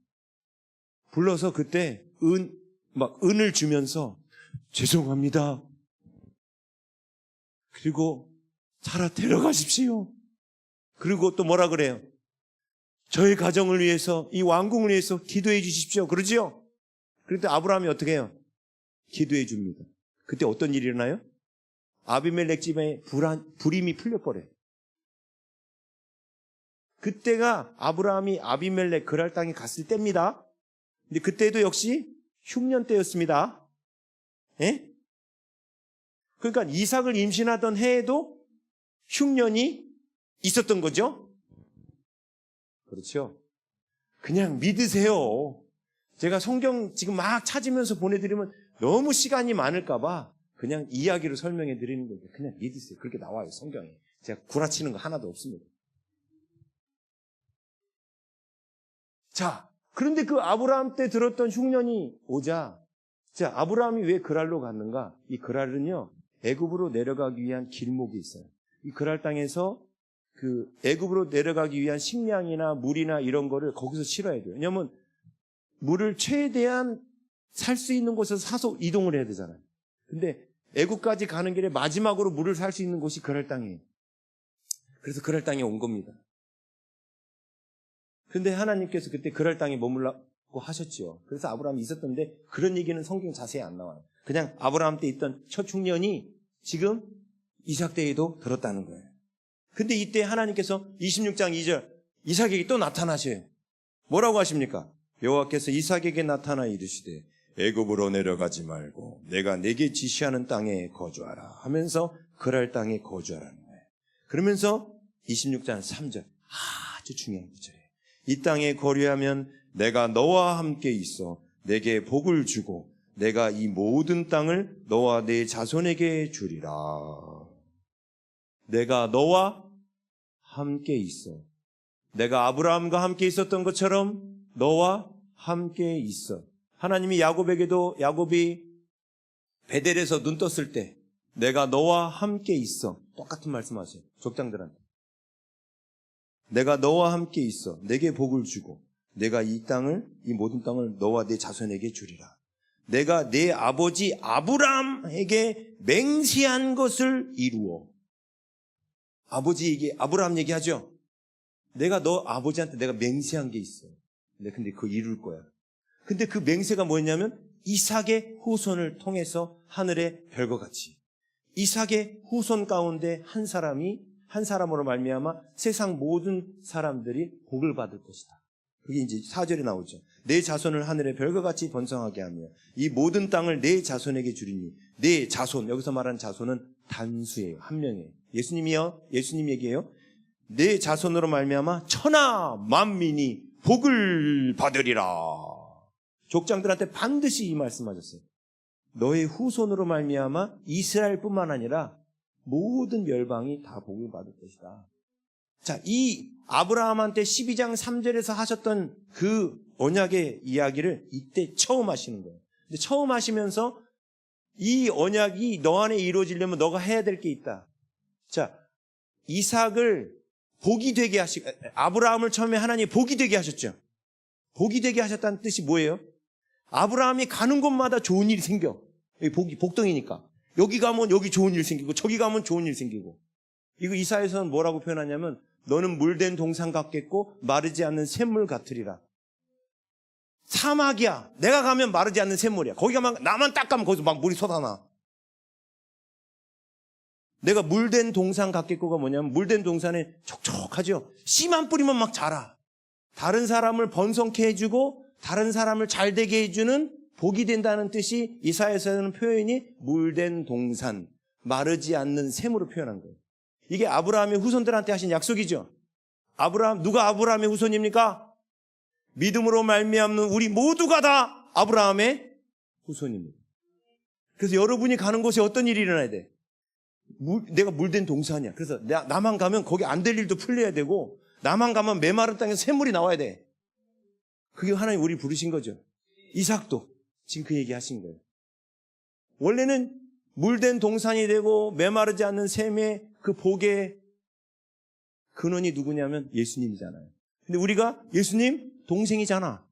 Speaker 1: 불러서 그때 은을 주면서 죄송합니다. 그리고 사라 데려가십시오. 그리고 또 뭐라 그래요? 저의 가정을 위해서, 이 왕궁을 위해서 기도해 주십시오. 그러지요? 그런데 아브라함이 어떻게 해요? 기도해 줍니다. 그때 어떤 일이 일어나요? 아비멜렉 집에 불임이 풀려버려요. 그때가 아브라함이 아비멜렉 그랄 땅에 갔을 때입니다. 근데 그때도 역시 흉년 때였습니다. 예? 그러니까 이삭을 임신하던 해에도 흉년이 있었던 거죠. 그렇죠. 그냥 믿으세요. 제가 성경 지금 막 찾으면서 보내드리면 너무 시간이 많을까봐 그냥 이야기로 설명해 드리는 거예요. 그냥 믿으세요. 그렇게 나와요, 성경에. 제가 구라치는 거 하나도 없습니다. 자, 그런데 그 아브라함 때 들었던 흉년이 오자, 자, 아브라함이 왜 그랄로 갔는가? 이 그랄은요, 애굽으로 내려가기 위한 길목이 있어요. 이 그랄 땅에서 그 애굽으로 내려가기 위한 식량이나 물이나 이런 거를 거기서 실어야 돼요. 왜냐하면 물을 최대한 살 수 있는 곳에서 사서 이동을 해야 되잖아요. 근데 애굽까지 가는 길에 마지막으로 물을 살 수 있는 곳이 그랄 땅이에요. 그래서 그랄 땅에 온 겁니다. 근데 하나님께서 그때 그랄 땅에 머물라고 하셨죠. 그래서 아브라함이 있었던데 그런 얘기는 성경 자세히 안 나와요. 그냥 아브라함 때 있던 첫 흉년이 지금 이삭 때에도 들었다는 거예요. 근데 이때 하나님께서 26장 2절 이삭에게 또 나타나셔요. 뭐라고 하십니까? 여호와께서 이삭에게 나타나 이르시되 애굽으로 내려가지 말고 내가 네게 지시하는 땅에 거주하라 하면서 그랄 땅에 거주하라는 거예요. 그러면서 26장 3절 아주 중요한 구절이에요. 이 땅에 거류하면 내가 너와 함께 있어 내게 복을 주고 내가 이 모든 땅을 너와 네 자손에게 주리라. 내가 너와 함께 있어. 내가 아브라함과 함께 있었던 것처럼 너와 함께 있어. 하나님이 야곱에게도 야곱이 베델에서 눈 떴을 때 내가 너와 함께 있어. 똑같은 말씀하세요. 족장들한테. 내가 너와 함께 있어. 내게 복을 주고 내가 이 모든 땅을 너와 네 자손에게 주리라. 내가 내 아버지 아브라함에게 맹세한 것을 이루어. 아브라함 얘기하죠. 내가 너 아버지한테 내가 맹세한 게 있어. 근데 그거 이룰 거야. 근데 그 맹세가 뭐였냐면 이삭의 후손을 통해서 하늘의 별과 같이 이삭의 후손 가운데 한 사람으로 말미암아 세상 모든 사람들이 복을 받을 것이다. 그게 이제 4절에 나오죠. 내 자손을 하늘의 별과 같이 번성하게 하며 이 모든 땅을 내 자손에게 주리니 내 자손, 여기서 말하는 자손은 단수예요. 한 명이에요. 예수님 얘기예요. 내 자손으로 말미암아 천하 만민이 복을 받으리라. 족장들한테 반드시 이 말씀하셨어요. 너의 후손으로 말미암아 이스라엘뿐만 아니라 모든 열방이 다 복을 받을 것이다. 자, 이 아브라함한테 12장 3절에서 하셨던 그 언약의 이야기를 이때 처음 하시는 거예요. 근데 처음 하시면서 이 언약이 너 안에 이루어지려면 너가 해야 될 게 있다. 자, 이삭을 복이 되게 아브라함을 처음에 하나님이 복이 되게 하셨죠. 복이 되게 하셨다는 뜻이 뭐예요? 아브라함이 가는 곳마다 좋은 일이 생겨. 여기 복덩이니까. 여기 가면 여기 좋은 일 생기고 저기 가면 좋은 일 생기고. 이거 이사야서는 뭐라고 표현하냐면 너는 물된 동산 같겠고 마르지 않는 샘물 같으리라. 사막이야. 내가 가면 마르지 않는 샘물이야. 거기 가면 나만 딱 가면 거기서 막 물이 쏟아나. 내가 물된 동산 같겠고가 뭐냐면 물된 동산에 촉촉하죠. 씨만 뿌리면 막 자라. 다른 사람을 번성케 해주고 다른 사람을 잘되게 해주는 복이 된다는 뜻이 이사야서에는 표현이 물된 동산, 마르지 않는 샘으로 표현한 거예요. 이게 아브라함의 후손들한테 하신 약속이죠. 누가 아브라함의 후손입니까? 믿음으로 말미암는 우리 모두가 다 아브라함의 후손입니다. 그래서 여러분이 가는 곳에 어떤 일이 일어나야 돼? 내가 물된 동산이야. 그래서 나만 가면 거기 안 될 일도 풀려야 되고 나만 가면 메마른 땅에서 샘물이 나와야 돼. 그게 하나님 우리 부르신 거죠. 이삭도 지금 그 얘기 하신 거예요. 원래는 물된 동산이 되고 메마르지 않는 샘의 그 복의 근원이 누구냐면 예수님이잖아요. 근데 우리가 예수님 동생이잖아.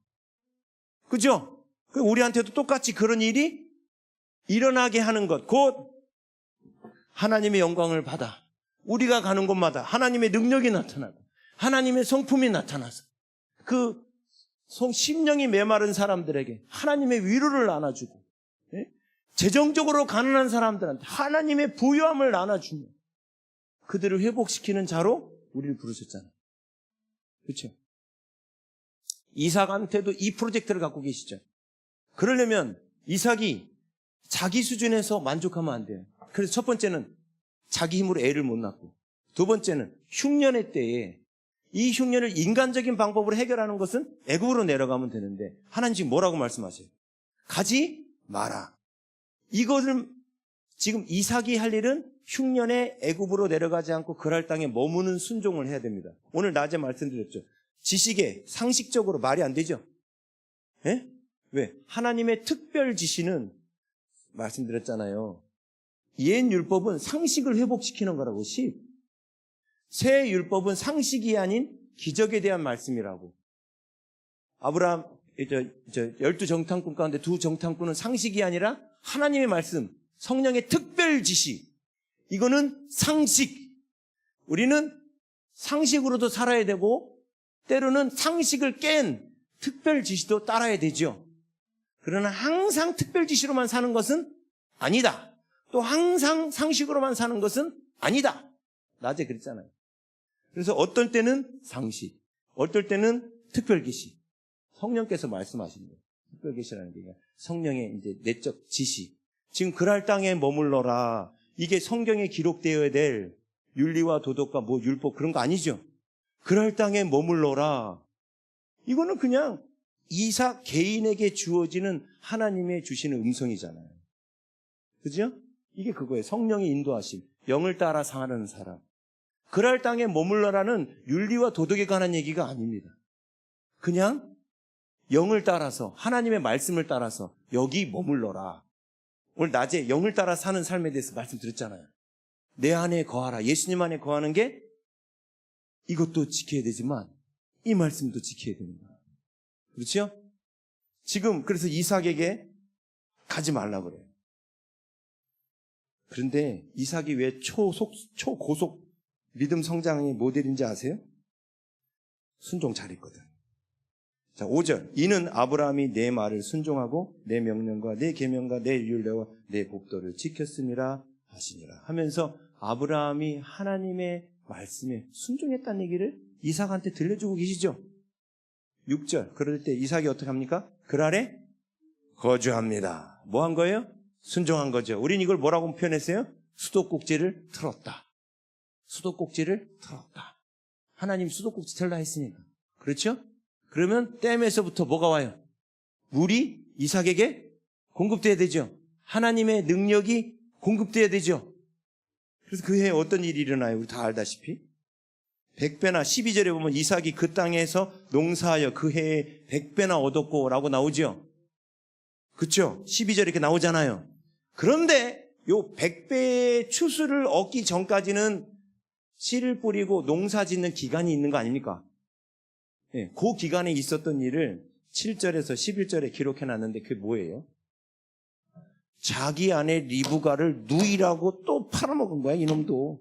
Speaker 1: 그죠? 우리한테도 똑같이 그런 일이 일어나게 하는 것, 곧 하나님의 영광을 받아 우리가 가는 곳마다 하나님의 능력이 나타나고 하나님의 성품이 나타나서 그 심령이 메마른 사람들에게 하나님의 위로를 나눠주고, 재정적으로 가난한 사람들한테 하나님의 부유함을 나눠주며 그들을 회복시키는 자로 우리를 부르셨잖아요. 그렇죠? 이삭한테도 이 프로젝트를 갖고 계시죠. 그러려면 이삭이 자기 수준에서 만족하면 안 돼요. 그래서 첫 번째는 자기 힘으로 애를 못 낳고, 두 번째는 흉년의 때에 이 흉년을 인간적인 방법으로 해결하는 것은 애굽으로 내려가면 되는데 하나님 지금 뭐라고 말씀하세요? 가지 마라. 이것을 지금 이삭이 할 일은 흉년에 애굽으로 내려가지 않고 그랄 땅에 머무는 순종을 해야 됩니다. 오늘 낮에 말씀드렸죠. 지식에 상식적으로 말이 안 되죠. 예? 왜? 하나님의 특별 지시는 말씀드렸잖아요. 옛 율법은 상식을 회복시키는 거라고. 새 율법은 상식이 아닌 기적에 대한 말씀이라고. 아브라함 12정탐꾼 가운데 2정탐꾼은 상식이 아니라 하나님의 말씀, 성령의 특별 지시. 이거는 상식. 우리는 상식으로도 살아야 되고 때로는 상식을 깬 특별 지시도 따라야 되죠. 그러나 항상 특별 지시로만 사는 것은 아니다. 또 항상 상식으로만 사는 것은 아니다. 낮에 그랬잖아요. 그래서 어떨 때는 상식, 어떨 때는 특별 계시. 성령께서 말씀하신 거예요. 특별 계시라는 게 성령의 이제 내적 지시. 지금 그랄 땅에 머물러라. 이게 성경에 기록되어야 될 윤리와 도덕과 뭐 율법 그런 거 아니죠. 그랄 땅에 머물러라. 이거는 그냥 이삭 개인에게 주어지는 하나님의 주시는 음성이잖아요. 그죠? 이게 그거예요. 성령의 인도하심. 영을 따라 사는 사람. 그랄 땅에 머물러라는 윤리와 도덕에 관한 얘기가 아닙니다. 그냥 영을 따라서 하나님의 말씀을 따라서 여기 머물러라. 오늘 낮에 영을 따라 사는 삶에 대해서 말씀드렸잖아요. 내 안에 거하라. 예수님 안에 거하는 게 이것도 지켜야 되지만 이 말씀도 지켜야 됩니다. 그렇죠? 지금 그래서 이삭에게 가지 말라 그래요. 그런데 이삭이 왜 초고속 믿음 성장의 모델인지 아세요? 순종 잘했거든. 자, 5절. 이는 아브라함이 내 말을 순종하고 내 명령과 내 계명과 내 율례와 내 법도를 지켰음이라 하시니라 하면서 아브라함이 하나님의 말씀에 순종했다는 얘기를 이삭한테 들려주고 계시죠. 6절. 그럴 때 이삭이 어떻게 합니까? 그 아래 거주합니다. 뭐 한 거예요? 순종한 거죠. 우린 이걸 뭐라고 표현했어요? 수도꼭지를 틀었다. 수도꼭지를 틀었다. 하나님 수도꼭지 틀라 했으니까. 그렇죠? 그러면 댐에서부터 뭐가 와요? 물이 이삭에게 공급돼야 되죠. 하나님의 능력이 공급돼야 되죠. 그래서 그 해에 어떤 일이 일어나요? 우리 다 알다시피 100배나 12절에 보면 이삭이 그 땅에서 농사하여 그 해에 100배나 얻었고 라고 나오죠. 그렇죠? 12절에 이렇게 나오잖아요. 그런데 요 100배의 추수를 얻기 전까지는 씨를 뿌리고 농사 짓는 기간이 있는 거 아닙니까? 예, 그 기간에 있었던 일을 7절에서 11절에 기록해놨는데 그게 뭐예요? 자기 아내 리브가를 누이라고 또 팔아먹은 거야, 이놈도.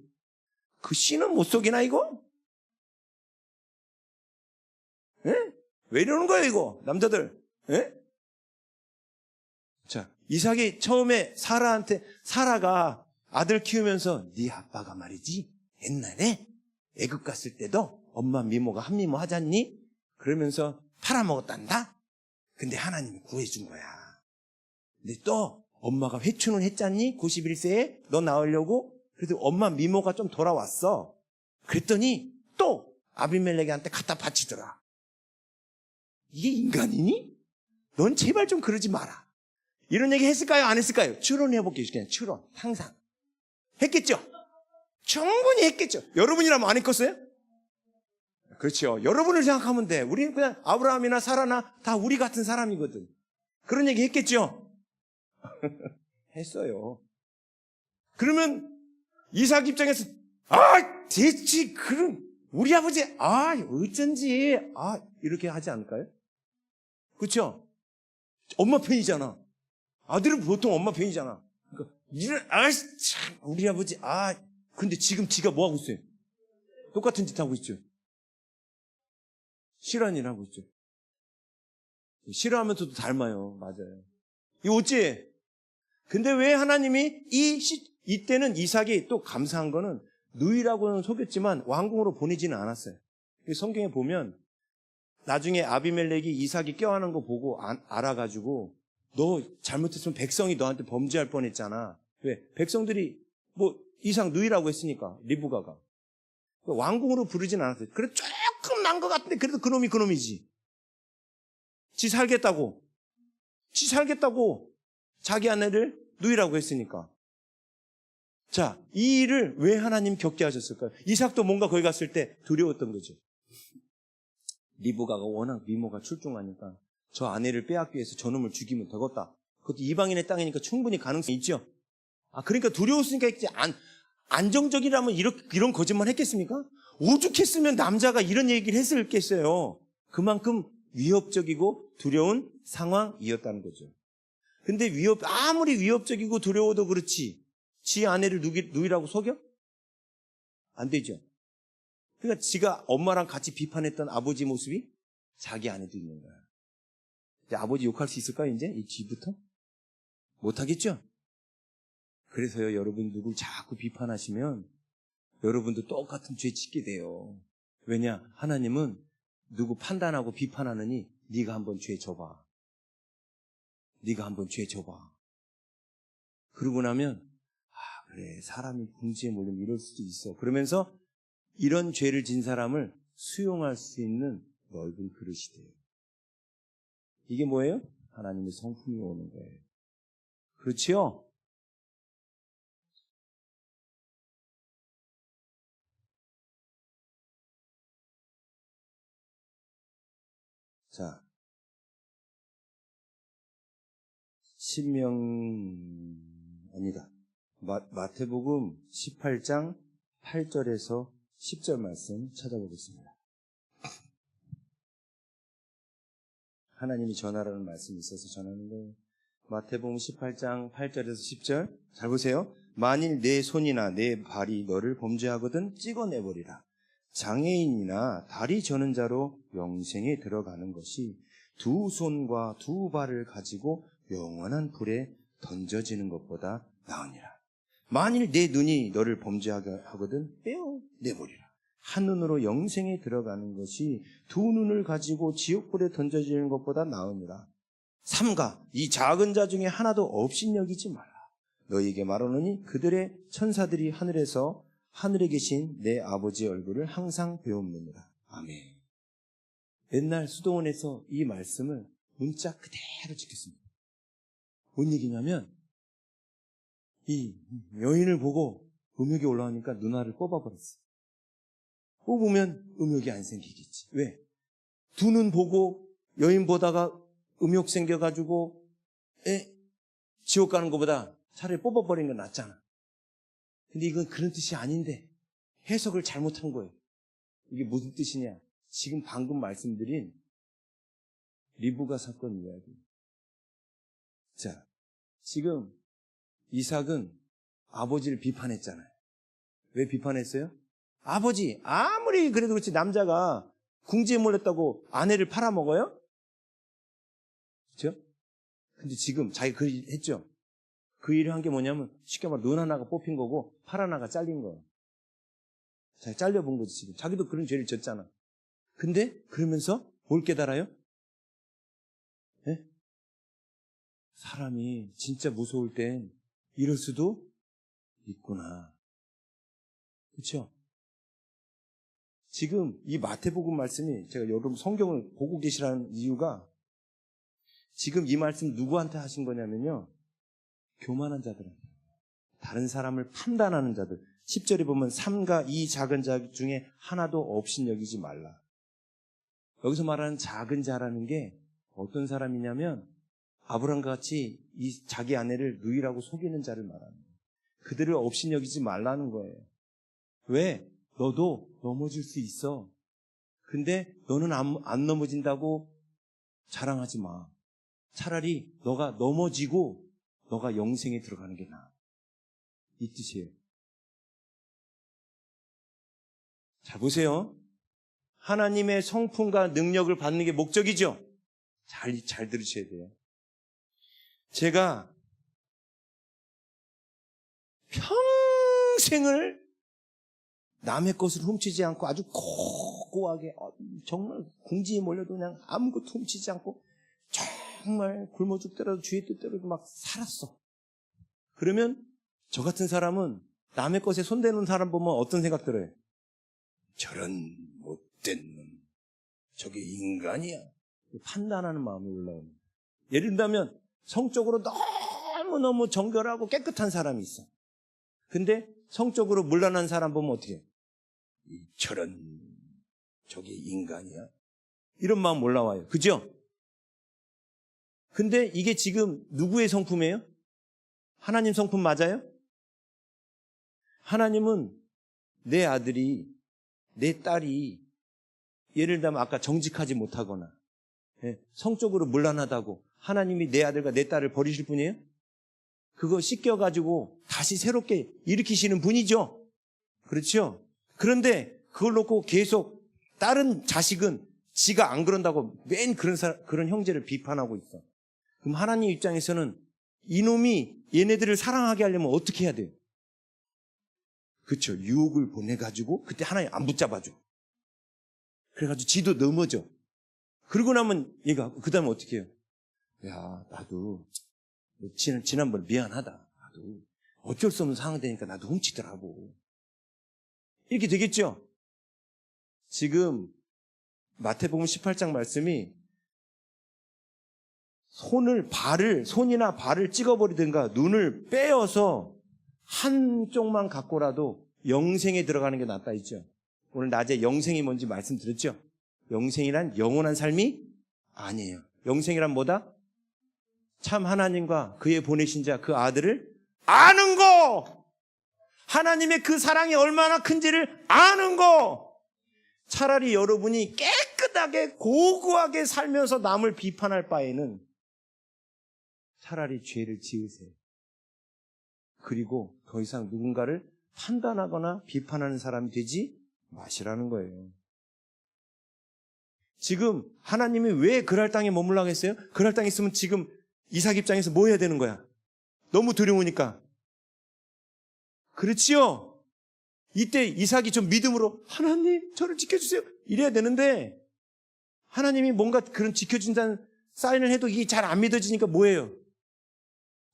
Speaker 1: 그 씨는 못 속이나, 이거? 예? 왜 이러는 거예요, 이거? 남자들. 예? 자, 이삭이 처음에 사라가 아들 키우면서 네 아빠가 말이지 옛날에 애굽 갔을 때도 엄마 미모가 한 미모 하잖니? 그러면서 팔아먹었단다? 근데 하나님이 구해준 거야. 근데 또 엄마가 회춘을 했잖니? 91세에 너 낳으려고? 그래도 엄마 미모가 좀 돌아왔어. 그랬더니 또 아비멜렉한테 갖다 바치더라. 이게 인간이니? 넌 제발 좀 그러지 마라. 이런 얘기 했을까요? 안 했을까요? 추론해볼게요. 그냥 추론. 항상. 했겠죠? 충분히 했겠죠. 여러분이라면 안 했겠어요? 그렇죠. 여러분을 생각하면 돼. 우리는 그냥 아브라함이나 사라나 다 우리 같은 사람이거든. 그런 얘기 했겠죠? 했어요. 그러면 이삭 입장에서 대체 그럼 우리 아버지 어쩐지 이렇게 하지 않을까요? 그렇죠? 엄마 편이잖아. 아들은 보통 엄마 편이잖아. 그러니까 참 우리 아버지 근데 지금 지가 뭐 하고 있어요? 똑같은 짓 하고 있죠. 싫어하는 일 하고 있죠. 싫어하면서도 닮아요. 맞아요. 이거 어찌? 근데 왜 하나님이 이때는 이삭이 또 감사한 거는 누이라고는 속였지만 왕궁으로 보내지는 않았어요. 성경에 보면 나중에 아비멜렉이 이삭이 껴안은 거 보고 알아가지고 너 잘못했으면 백성이 너한테 범죄할 뻔했잖아. 왜? 백성들이 뭐 이삭 누이라고 했으니까 리브가가 왕궁으로 부르진 않았어요. 그래 조금 난 것 같은데 그래도 그놈이지. 지 살겠다고 자기 아내를 누이라고 했으니까. 자, 이 일을 왜 하나님 겪게 하셨을까요? 이삭도 뭔가 거기 갔을 때 두려웠던 거죠. 리브가가 워낙 미모가 출중하니까 저 아내를 빼앗기 위해서 저놈을 죽이면 되겠다. 그것도 이방인의 땅이니까 충분히 가능성이 있죠. 그러니까 두려웠으니까 했지. 안정적이라면 이런 거짓말 했겠습니까? 오죽했으면 남자가 이런 얘기를 했을겠어요. 그만큼 위협적이고 두려운 상황이었다는 거죠. 근데 아무리 위협적이고 두려워도 그렇지, 지 아내를 누이라고 속여? 안 되죠. 그러니까 지가 엄마랑 같이 비판했던 아버지 모습이 자기 안에도 있는 거야. 이제 아버지 욕할 수 있을까요, 이제? 이 뒤부터? 못하겠죠? 그래서요, 여러분 누굴 자꾸 비판하시면 여러분도 똑같은 죄 짓게 돼요. 왜냐? 하나님은 누구 판단하고 비판하느니 네가 한번 죄 져봐. 그러고 나면 그래, 사람이 궁지에 몰리면 이럴 수도 있어. 그러면서 이런 죄를 진 사람을 수용할 수 있는 넓은 그릇이 돼요. 이게 뭐예요? 하나님의 성품이 오는 거예요. 그렇지요? 자, 마태복음 18장 8절에서 10절 말씀 찾아보겠습니다. 하나님이 전하라는 말씀이 있어서 전하는 거예요. 마태복음 18장 8절에서 10절 잘 보세요. 만일 내 손이나 내 발이 너를 범죄하거든 찍어내버리라. 장애인이나 다리 저는 자로 영생에 들어가는 것이 두 손과 두 발을 가지고 영원한 불에 던져지는 것보다 나으니라. 만일 내 눈이 너를 범죄하게 하거든 빼어내버리라. 한 눈으로 영생에 들어가는 것이 두 눈을 가지고 지옥불에 던져지는 것보다 나으니라. 삼가 이 작은 자 중에 하나도 업신여기지 말라. 너희에게 말하노니 그들의 천사들이 하늘에 계신 내 아버지의 얼굴을 항상 배웁느니라. 아멘. 옛날 수도원에서 이 말씀을 문자 그대로 지켰습니다. 뭔 얘기냐면 이 여인을 보고 음욕이 올라오니까 누나를 뽑아버렸어요. 뽑으면 음욕이 안 생기겠지. 왜? 두 눈 보고 여인 보다가 음욕 생겨가지고 지옥 가는 것보다 차라리 뽑아버리는 게 낫잖아. 근데 이건 그런 뜻이 아닌데 해석을 잘못한 거예요. 이게 무슨 뜻이냐? 지금 방금 말씀드린 리브가 사건 이야기. 자, 지금 이삭은 아버지를 비판했잖아요. 왜 비판했어요? 아버지, 아무리 그래도 그렇지 남자가 궁지에 몰렸다고 아내를 팔아먹어요? 그렇죠? 근데 지금 자기가 그 일 했죠? 그 일을 한 게 뭐냐면 쉽게 말해 눈 하나가 뽑힌 거고 팔 하나가 잘린 거예요. 자기 잘려본 거지 지금. 자기도 그런 죄를 졌잖아. 근데 그러면서 뭘 깨달아요? 네? 사람이 진짜 무서울 땐 이럴 수도 있구나. 그렇죠? 지금 이 마태복음 말씀이 제가 여러분 성경을 보고 계시라는 이유가 지금 이 말씀 누구한테 하신 거냐면요. 교만한 자들은 다른 사람을 판단하는 자들. 10절에 보면 삼가 이 작은 자 중에 하나도 업신여기지 말라. 여기서 말하는 작은 자라는 게 어떤 사람이냐면 아브라함과 같이 이 자기 아내를 누이라고 속이는 자를 말하는 거예요. 그들을 업신여기지 말라는 거예요. 왜? 너도 넘어질 수 있어. 근데 너는 안 넘어진다고 자랑하지 마. 차라리 너가 넘어지고 너가 영생에 들어가는 게 나아. 이 뜻이에요. 자, 보세요. 하나님의 성품과 능력을 받는 게 목적이죠. 잘 들으셔야 돼요. 제가 평생을 남의 것을 훔치지 않고 아주 고고하게 정말 궁지에 몰려도 그냥 아무것도 훔치지 않고 정말 굶어 죽더라도 주의 뜻대로 막 살았어. 그러면 저 같은 사람은 남의 것에 손대는 사람 보면 어떤 생각 들어요? 저런 못된 놈, 저게 인간이야. 판단하는 마음이 올라오는. 예를 들면 성적으로 너무너무 정결하고 깨끗한 사람이 있어. 근데 성적으로 문란한 사람 보면 어떻게 해? 저런 저게 인간이야? 이런 마음 올라와요. 그죠? 근데 이게 지금 누구의 성품이에요? 하나님 성품 맞아요? 하나님은 내 아들이, 내 딸이 예를 들면 아까 정직하지 못하거나 성적으로 문란하다고 하나님이 내 아들과 내 딸을 버리실 분이에요? 그거 씻겨가지고 다시 새롭게 일으키시는 분이죠. 그렇죠? 그런데 그걸 놓고 계속 다른 자식은 지가 안 그런다고 맨 그런 형제를 비판하고 있어. 그럼 하나님 입장에서는 이놈이 얘네들을 사랑하게 하려면 어떻게 해야 돼요? 그렇죠. 유혹을 보내가지고 그때 하나님 안 붙잡아줘. 그래가지고 지도 넘어져. 그러고 나면 얘가 그 다음에 어떻게 해요? 야, 나도 지난번에 미안하다. 나도 어쩔 수 없는 상황 되니까 나도 훔치더라고. 이렇게 되겠죠? 지금 마태복음 18장 말씀이 손이나 발을 찍어버리든가 눈을 빼어서 한쪽만 갖고라도 영생에 들어가는 게 낫다 했죠. 오늘 낮에 영생이 뭔지 말씀드렸죠? 영생이란 영원한 삶이 아니에요. 영생이란 뭐다? 참 하나님과 그의 보내신 자 그 아들을 아는 거! 하나님의 그 사랑이 얼마나 큰지를 아는 거! 차라리 여러분이 깨끗하게 고고하게 살면서 남을 비판할 바에는 차라리 죄를 지으세요. 그리고 더 이상 누군가를 판단하거나 비판하는 사람이 되지 마시라는 거예요. 지금 하나님이 왜 그랄 땅에 머물라고 했어요? 그랄 땅에 있으면 지금 이삭 입장에서 뭐 해야 되는 거야? 너무 두려우니까. 그렇지요? 이때 이삭이 좀 믿음으로 하나님 저를 지켜주세요 이래야 되는데 하나님이 뭔가 그런 지켜준다는 사인을 해도 이게 잘 안 믿어지니까 뭐예요?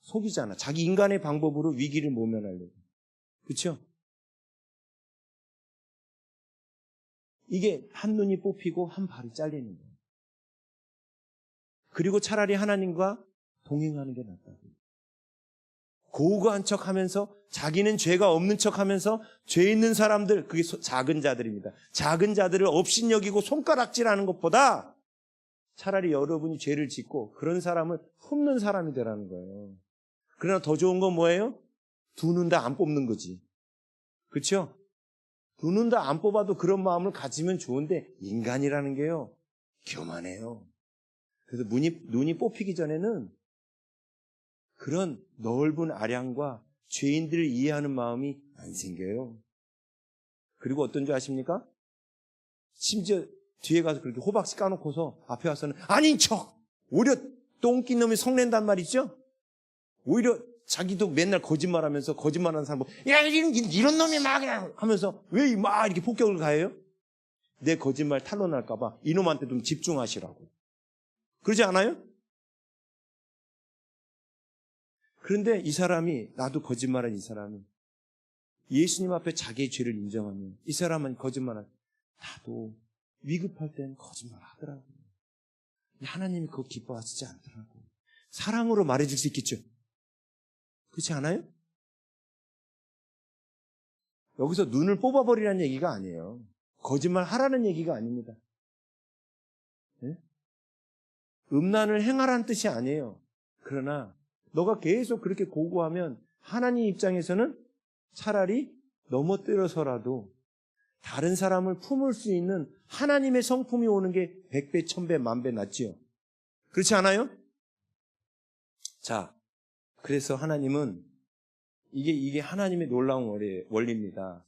Speaker 1: 속이잖아. 자기 인간의 방법으로 위기를 모면하려고. 그렇죠? 이게 한 눈이 뽑히고 한 발이 잘리는 거예요. 그리고 차라리 하나님과 동행하는 게 낫다고. 고고한 척하면서 자기는 죄가 없는 척하면서 죄 있는 사람들, 그게 작은 자들입니다. 작은 자들을 업신여기고 손가락질하는 것보다 차라리 여러분이 죄를 짓고 그런 사람을 품는 사람이 되라는 거예요. 그러나 더 좋은 건 뭐예요? 두 눈 다 안 뽑는 거지. 그렇죠? 두 눈 다 안 뽑아도 그런 마음을 가지면 좋은데 인간이라는 게요 교만해요. 그래서 눈이 뽑히기 전에는 그런 넓은 아량과 죄인들을 이해하는 마음이 안 생겨요. 그리고 어떤 줄 아십니까? 심지어 뒤에 가서 그렇게 호박씨 까놓고서 앞에 와서는 아닌 척 오히려 똥낀 놈이 성낸단 말이죠. 오히려 자기도 맨날 거짓말하면서 거짓말하는 사람 보고 야 이런 놈이 막 하면서 왜 막 이렇게 폭격을 가해요? 내 거짓말 탄로날까 봐 이놈한테 좀 집중하시라고. 그러지 않아요? 그런데 이 사람이 나도 거짓말한 이 사람이 예수님 앞에 자기의 죄를 인정하면 이 사람은 거짓말한 나도 위급할 땐 거짓말 하더라고요. 하나님이 그거 기뻐하시지 않더라고요. 사랑으로 말해줄 수 있겠죠? 그렇지 않아요? 여기서 눈을 뽑아버리라는 얘기가 아니에요. 거짓말 하라는 얘기가 아닙니다. 네? 음란을 행하라는 뜻이 아니에요. 그러나 너가 계속 그렇게 고고하면 하나님 입장에서는 차라리 넘어뜨려서라도 다른 사람을 품을 수 있는 하나님의 성품이 오는 게 100배, 1000배, 10,000배 낫지요. 그렇지 않아요? 자, 그래서 하나님은 이게 하나님의 놀라운 원리입니다.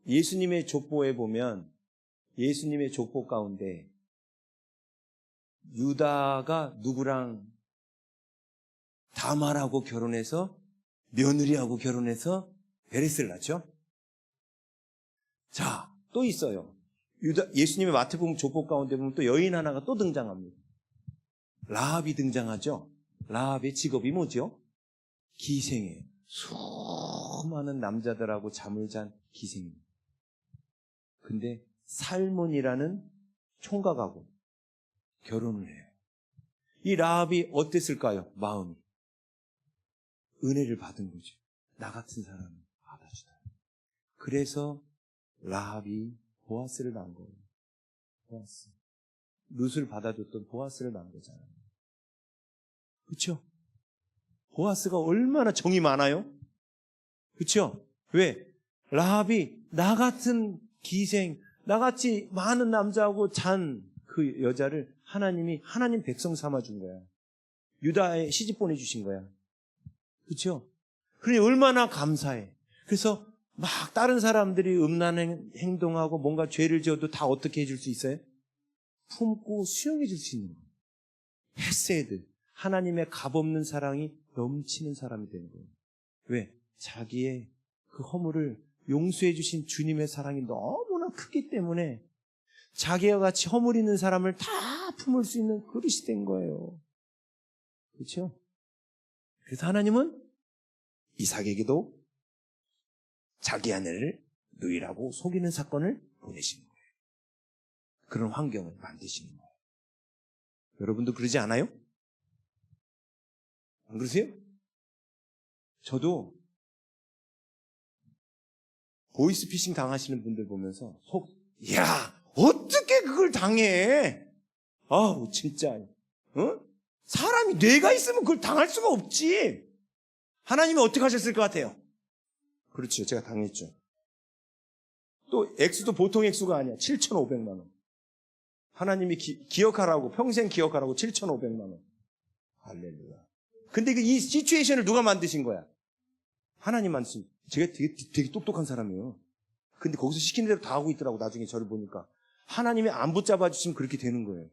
Speaker 1: 예수님의 족보에 보면 예수님의 족보 가운데 유다가 누구랑 다말하고 결혼해서 며느리하고 결혼해서 베레스를 낳죠. 자, 또 있어요. 예수님의 마태복음 족보 가운데 보면 또 여인 하나가 또 등장합니다. 라합이 등장하죠. 라합의 직업이 뭐죠? 기생이에요. 수많은 남자들하고 잠을 잔 기생입니다. 근데 살몬이라는 총각하고 결혼을 해요. 이 라합이 어땠을까요? 마음이. 은혜를 받은 거죠. 나 같은 사람을 받아주다. 그래서 라합이 보아스를 낳은 거예요. 보아스. 룻을 받아줬던 보아스를 낳은 거잖아요. 그렇죠? 보아스가 얼마나 정이 많아요? 그렇죠? 왜? 라합이 나 같은 기생, 나같이 많은 남자하고 잔 그 여자를 하나님 백성 삼아준 거야. 유다에 시집 보내주신 거야. 그렇죠? 그러니 얼마나 감사해. 그래서 막 다른 사람들이 음란 행동하고 뭔가 죄를 지어도 다 어떻게 해줄 수 있어요? 품고 수용해 줄 수 있는 거예요. 헤세드, 하나님의 값없는 사랑이 넘치는 사람이 되는 거예요. 왜? 자기의 그 허물을 용서해 주신 주님의 사랑이 너무나 크기 때문에 자기와 같이 허물 있는 사람을 다 품을 수 있는 그릇이 된 거예요. 그렇죠? 그래서 하나님은 이삭에게도 자기 아내를 누이라고 속이는 사건을 보내시는 거예요. 그런 환경을 만드시는 거예요. 여러분도 그러지 않아요? 안 그러세요? 저도 보이스피싱 당하시는 분들 보면서 야, 어떻게 그걸 당해? 아우, 진짜. 사람이 뇌가 있으면 그걸 당할 수가 없지. 하나님이 어떻게 하셨을 것 같아요? 그렇죠. 제가 당했죠. 또 액수도 보통 액수가 아니야. 7,500만 원. 하나님이 기억하라고, 평생 기억하라고 7,500만 원. 할렐루야. 근데 이 시츄에이션을 누가 만드신 거야? 하나님 만드신. 제가 되게 똑똑한 사람이에요. 근데 거기서 시키는 대로 다 하고 있더라고. 나중에 저를 보니까. 하나님이 안 붙잡아 주시면 그렇게 되는 거예요.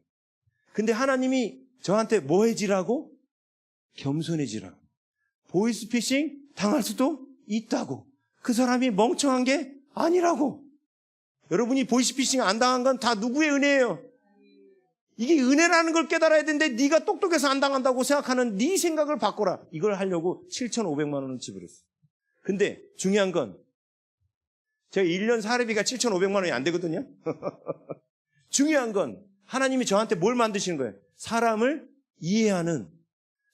Speaker 1: 근데 하나님이 저한테 뭐 해지라고? 겸손해지라고. 보이스피싱 당할 수도 있다고. 그 사람이 멍청한 게 아니라고. 여러분이 보이스피싱 안 당한 건 다 누구의 은혜예요? 이게 은혜라는 걸 깨달아야 되는데 네가 똑똑해서 안 당한다고 생각하는 네 생각을 바꿔라. 이걸 하려고 7,500만 원을 지불했어요. 근데 중요한 건 제가 1년 사례비가 7,500만 원이 안 되거든요. 중요한 건 하나님이 저한테 뭘 만드시는 거예요? 사람을 이해하는,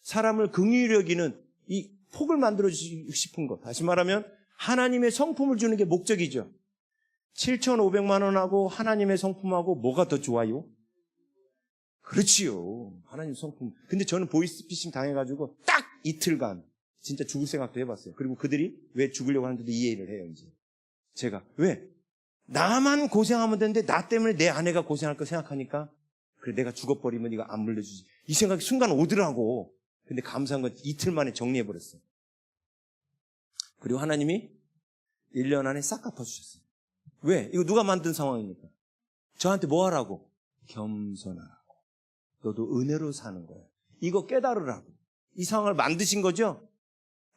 Speaker 1: 사람을 긍휼히 여기는 이 폭을 만들어주고 싶은 것. 다시 말하면 하나님의 성품을 주는 게 목적이죠. 7,500만 원하고 하나님의 성품하고 뭐가 더 좋아요? 그렇지요. 하나님 성품. 근데 저는 보이스피싱 당해가지고 딱 이틀간 진짜 죽을 생각도 해봤어요. 그리고 그들이 왜 죽으려고 하는지도 이해를 해요, 이제. 제가. 왜? 나만 고생하면 되는데 나 때문에 내 아내가 고생할 거 생각하니까 그래, 내가 죽어버리면 이거 안 물려주지. 이 생각이 순간 오더라고. 근데 감사한 건 이틀 만에 정리해버렸어요. 그리고 하나님이 1년 안에 싹 갚아주셨어요. 왜? 이거 누가 만든 상황입니까? 저한테 뭐 하라고? 겸손하라고. 너도 은혜로 사는 거예요. 이거 깨달으라고. 이 상황을 만드신 거죠?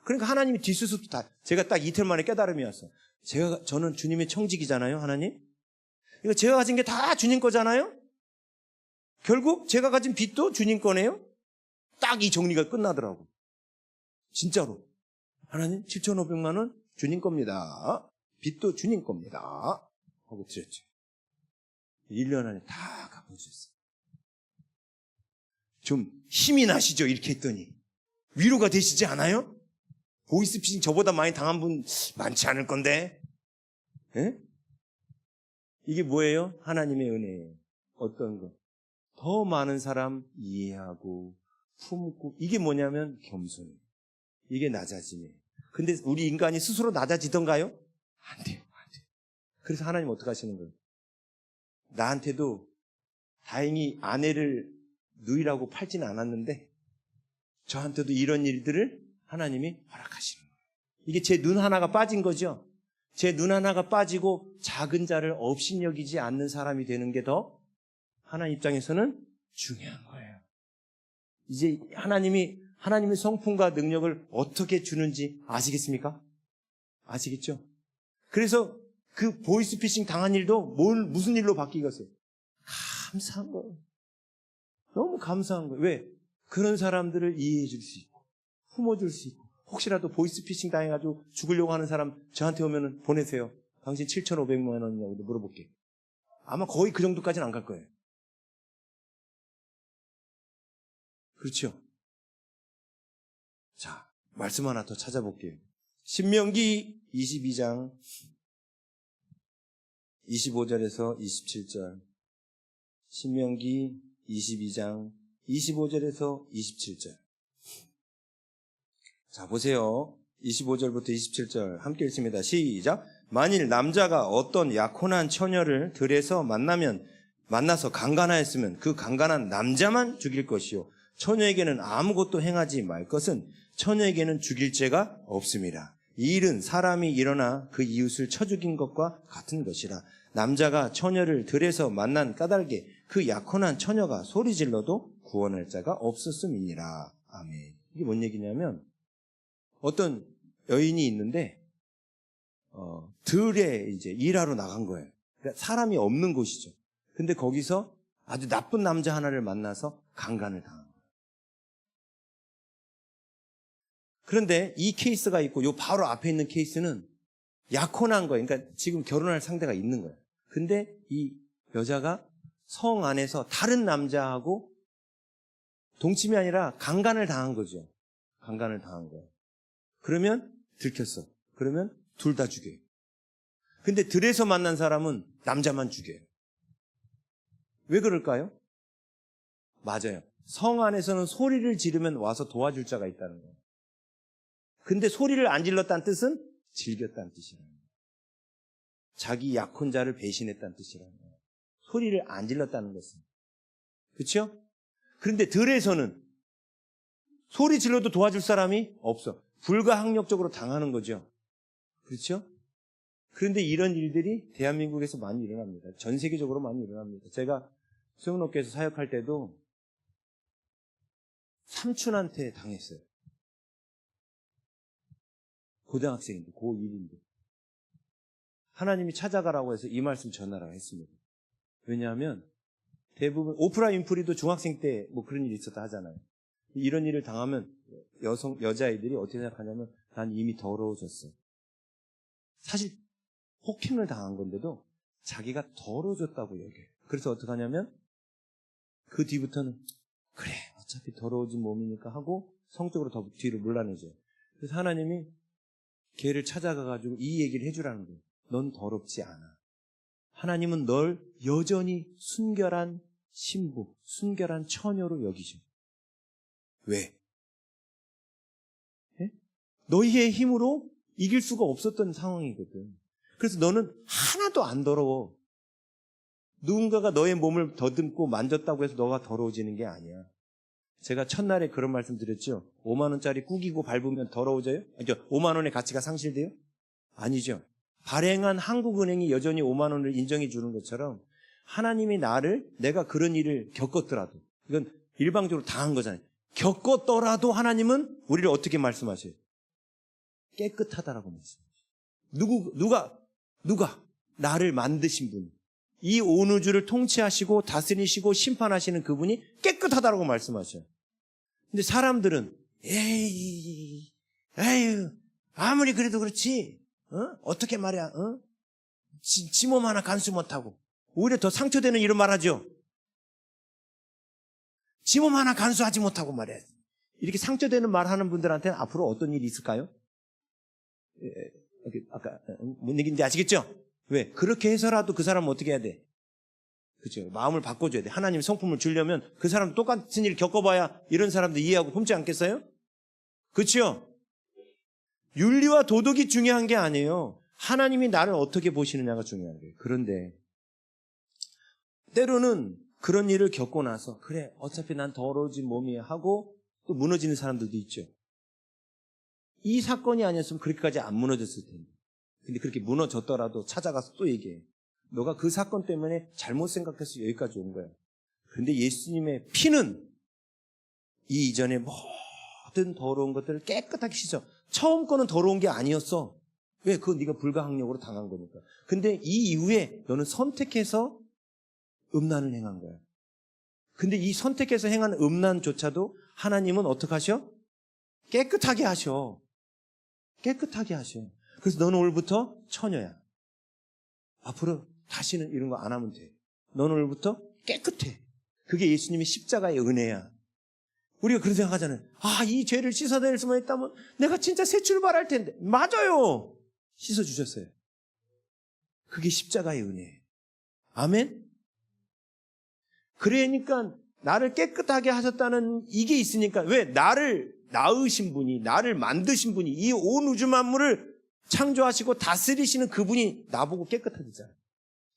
Speaker 1: 그러니까 하나님이 뒷수습도 다, 제가 딱 이틀 만에 깨달음이 왔어요. 저는 주님의 청직이잖아요, 하나님? 이거 제가 가진 게 다 주님 거잖아요? 결국 제가 가진 빚도 주님 거네요? 딱 이 정리가 끝나더라고. 진짜로. 하나님, 7,500만 원 주님 겁니다. 빚도 주님 겁니다. 하고 드렸죠. 1년 안에 다 갚아주셨어요. 좀 힘이 나시죠? 이렇게 했더니. 위로가 되시지 않아요? 보이스피싱 저보다 많이 당한 분 많지 않을 건데. 에? 이게 뭐예요? 하나님의 은혜예요. 어떤 거? 더 많은 사람 이해하고 품고. 이게 뭐냐면 겸손이에요. 이게 낮아짐이에요. 근데 우리 인간이 스스로 낮아지던가요? 안 돼요. 안 돼요. 그래서 하나님 어떻게 하시는 거예요? 나한테도 다행히 아내를 누이라고 팔지는 않았는데 저한테도 이런 일들을 하나님이 허락하시는 거예요. 이게 제 눈 하나가 빠진 거죠. 제 눈 하나가 빠지고 작은 자를 업신여기지 않는 사람이 되는 게 더 하나님 입장에서는 중요한 거예요. 이제 하나님의 성품과 능력을 어떻게 주는지 아시겠습니까? 아시겠죠? 그래서 그 보이스피싱 당한 일도 무슨 일로 바뀌겠어요? 감사한 거예요. 너무 감사한 거예요. 왜? 그런 사람들을 이해해 줄 수 있고, 품어줄 수 있고, 혹시라도 보이스피싱 당해가지고 죽으려고 하는 사람 저한테 오면은 보내세요. 당신 7,500만 원이냐고 물어볼게. 아마 거의 그 정도까지는 안 갈 거예요. 그렇죠? 자, 말씀 하나 더 찾아볼게요. 신명기 22장 25절에서 27절. 신명기 22장 25절에서 27절. 자, 보세요. 25절부터 27절 함께 읽습니다. 시작. 만일 남자가 어떤 약혼한 처녀를 들에서 만나서 강간하였으면 그 강간한 남자만 죽일 것이요 처녀에게는 아무것도 행하지 말 것은 처녀에게는 죽일 죄가 없습니다. 이 일은 사람이 일어나 그 이웃을 쳐 죽인 것과 같은 것이라. 남자가 처녀를 들에서 만난 까닭에 그 약혼한 처녀가 소리질러도 구원할 자가 없었음이니라. 아멘. 이게 뭔 얘기냐면 어떤 여인이 있는데 들에 이제 일하러 나간 거예요. 그러니까 사람이 없는 곳이죠. 근데 거기서 아주 나쁜 남자 하나를 만나서 강간을 당한 거예요. 그런데 이 케이스가 있고 요 바로 앞에 있는 케이스는 약혼한 거예요. 그러니까 지금 결혼할 상대가 있는 거예요. 근데 이 여자가 성 안에서 다른 남자하고 동침이 아니라 강간을 당한 거죠. 강간을 당한 거예요. 그러면 들켰어. 그러면 둘 다 죽여요. 근데 들에서 만난 사람은 남자만 죽여요. 왜 그럴까요? 맞아요. 성 안에서는 소리를 지르면 와서 도와줄 자가 있다는 거예요. 근데 소리를 안 질렀다는 뜻은 즐겼다는 뜻이라는 거예요. 자기 약혼자를 배신했다는 뜻이라는 거예요. 소리를 안 질렀다는 것은. 그렇죠? 그런데 들에서는 소리 질러도 도와줄 사람이 없어. 불가항력적으로 당하는 거죠. 그렇죠? 그런데 이런 일들이 대한민국에서 많이 일어납니다. 전 세계적으로 많이 일어납니다. 제가 수영업계에서 사역할 때도 삼촌한테 당했어요. 고등학생인데, 고1인데. 하나님이 찾아가라고 해서 이 말씀 전하라고 했습니다. 왜냐하면 대부분 오프라 윈프리도 중학생 때 뭐 그런 일이 있었다 하잖아요. 이런 일을 당하면 여자아이들이 어떻게 생각하냐면 난 이미 더러워졌어. 사실 폭행을 당한 건데도 자기가 더러워졌다고 얘기해요. 그래서 어떻게 하냐면 그 뒤부터는 그래 어차피 더러워진 몸이니까 하고 성적으로 더 뒤를 물러내줘요. 그래서 하나님이 걔를 찾아가가지고 이 얘기를 해주라는 거예요. 넌 더럽지 않아. 하나님은 널 여전히 순결한 신부, 순결한 처녀로 여기죠. 왜? 네? 너희의 힘으로 이길 수가 없었던 상황이거든. 그래서 너는 하나도 안 더러워. 누군가가 너의 몸을 더듬고 만졌다고 해서 너가 더러워지는 게 아니야. 제가 첫날에 그런 말씀 드렸죠. 5만 원짜리 꾸기고 밟으면 더러워져요? 5만 원의 가치가 상실돼요? 아니죠. 발행한 한국은행이 여전히 5만 원을 인정해 주는 것처럼 하나님이 내가 그런 일을 겪었더라도 이건 일방적으로 당한 거잖아요. 겪었더라도 하나님은 우리를 어떻게 말씀하셔요? 깨끗하다라고 말씀하셔요. 누가 나를 만드신 분, 이 온 우주를 통치하시고 다스리시고 심판하시는 그분이 깨끗하다라고 말씀하셔요. 근데 사람들은 에휴 아무리 그래도 그렇지 어떻게 말이야 지 몸 하나 간수 못하고 오히려 더 상처되는 이런 말하죠. 지 몸 하나 간수하지 못하고 말이야. 이렇게 상처되는 말하는 분들한테는 앞으로 어떤 일이 있을까요? 아까 뭔 얘기인지 아시겠죠? 왜? 그렇게 해서라도 그 사람은 어떻게 해야 돼? 그죠? 마음을 바꿔줘야 돼. 하나님 성품을 주려면 그 사람도 똑같은 일을 겪어봐야 이런 사람들 이해하고 품지 않겠어요? 그렇죠? 윤리와 도덕이 중요한 게 아니에요. 하나님이 나를 어떻게 보시느냐가 중요한 거예요. 그런데 때로는 그런 일을 겪고 나서 그래 어차피 난 더러워진 몸이야 하고 또 무너지는 사람들도 있죠. 이 사건이 아니었으면 그렇게까지 안 무너졌을 텐데. 근데 그렇게 무너졌더라도 찾아가서 또 얘기해. 너가 그 사건 때문에 잘못 생각해서 여기까지 온 거야. 그런데 예수님의 피는 이 이전의 모든 더러운 것들을 깨끗하게 씻어. 처음 거는 더러운 게 아니었어. 왜? 그건 네가 불가항력으로 당한 거니까. 근데 이 이후에 너는 선택해서 음란을 행한 거야. 근데 이 선택해서 행한 음란조차도 하나님은 어떻게 하셔? 깨끗하게 하셔. 깨끗하게 하셔. 그래서 너는 오늘부터 처녀야. 앞으로 다시는 이런 거 안 하면 돼. 너는 오늘부터 깨끗해. 그게 예수님의 십자가의 은혜야. 우리가 그런 생각하잖아요. 아, 이 죄를 씻어낼 수만 있다면 내가 진짜 새 출발할 텐데. 맞아요. 씻어주셨어요. 그게 십자가의 은혜예요. 아멘? 그러니까 나를 깨끗하게 하셨다는 이게 있으니까, 왜? 나를 낳으신 분이, 나를 만드신 분이, 이 온 우주 만물을 창조하시고 다스리시는 그분이 나보고 깨끗하잖아요.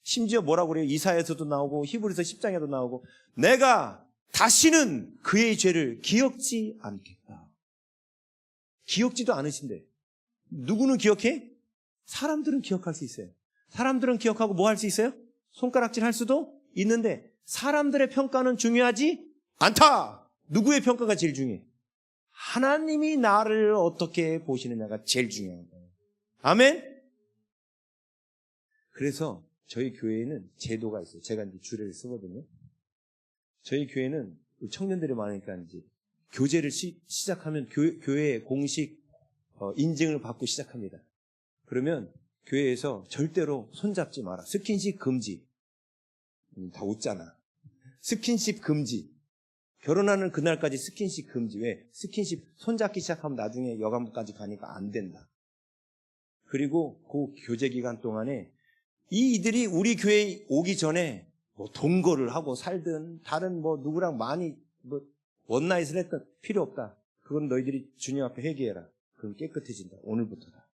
Speaker 1: 심지어 뭐라고 그래요? 이사야에서도 나오고 히브리서 10장에도 나오고, 내가 다시는 그의 죄를 기억지 않겠다. 기억지도 않으신데. 누구는 기억해? 사람들은 기억할 수 있어요. 사람들은 기억하고 뭐 할 수 있어요? 손가락질 할 수도 있는데, 사람들의 평가는 중요하지 않다. 누구의 평가가 제일 중요해? 하나님이 나를 어떻게 보시느냐가 제일 중요한 거예요. 아멘? 그래서 저희 교회에는 제도가 있어요. 제가 이제 주례를 쓰거든요. 저희 교회는 청년들이 많으니까 이제 교제를 시작하면 교회의 공식 인증을 받고 시작합니다. 그러면 교회에서 절대로 손잡지 마라. 스킨십 금지. 다 웃잖아. 스킨십 금지. 결혼하는 그날까지 스킨십 금지. 왜? 스킨십 손잡기 시작하면 나중에 여간부까지 가니까 안 된다. 그리고 그 교제 기간 동안에 이들이 우리 교회에 오기 전에 뭐 동거를 하고 살든 다른 뭐 누구랑 많이 뭐 원나잇을 했든 필요 없다. 그건 너희들이 주님 앞에 회개해라. 그럼 깨끗해진다. 오늘부터다.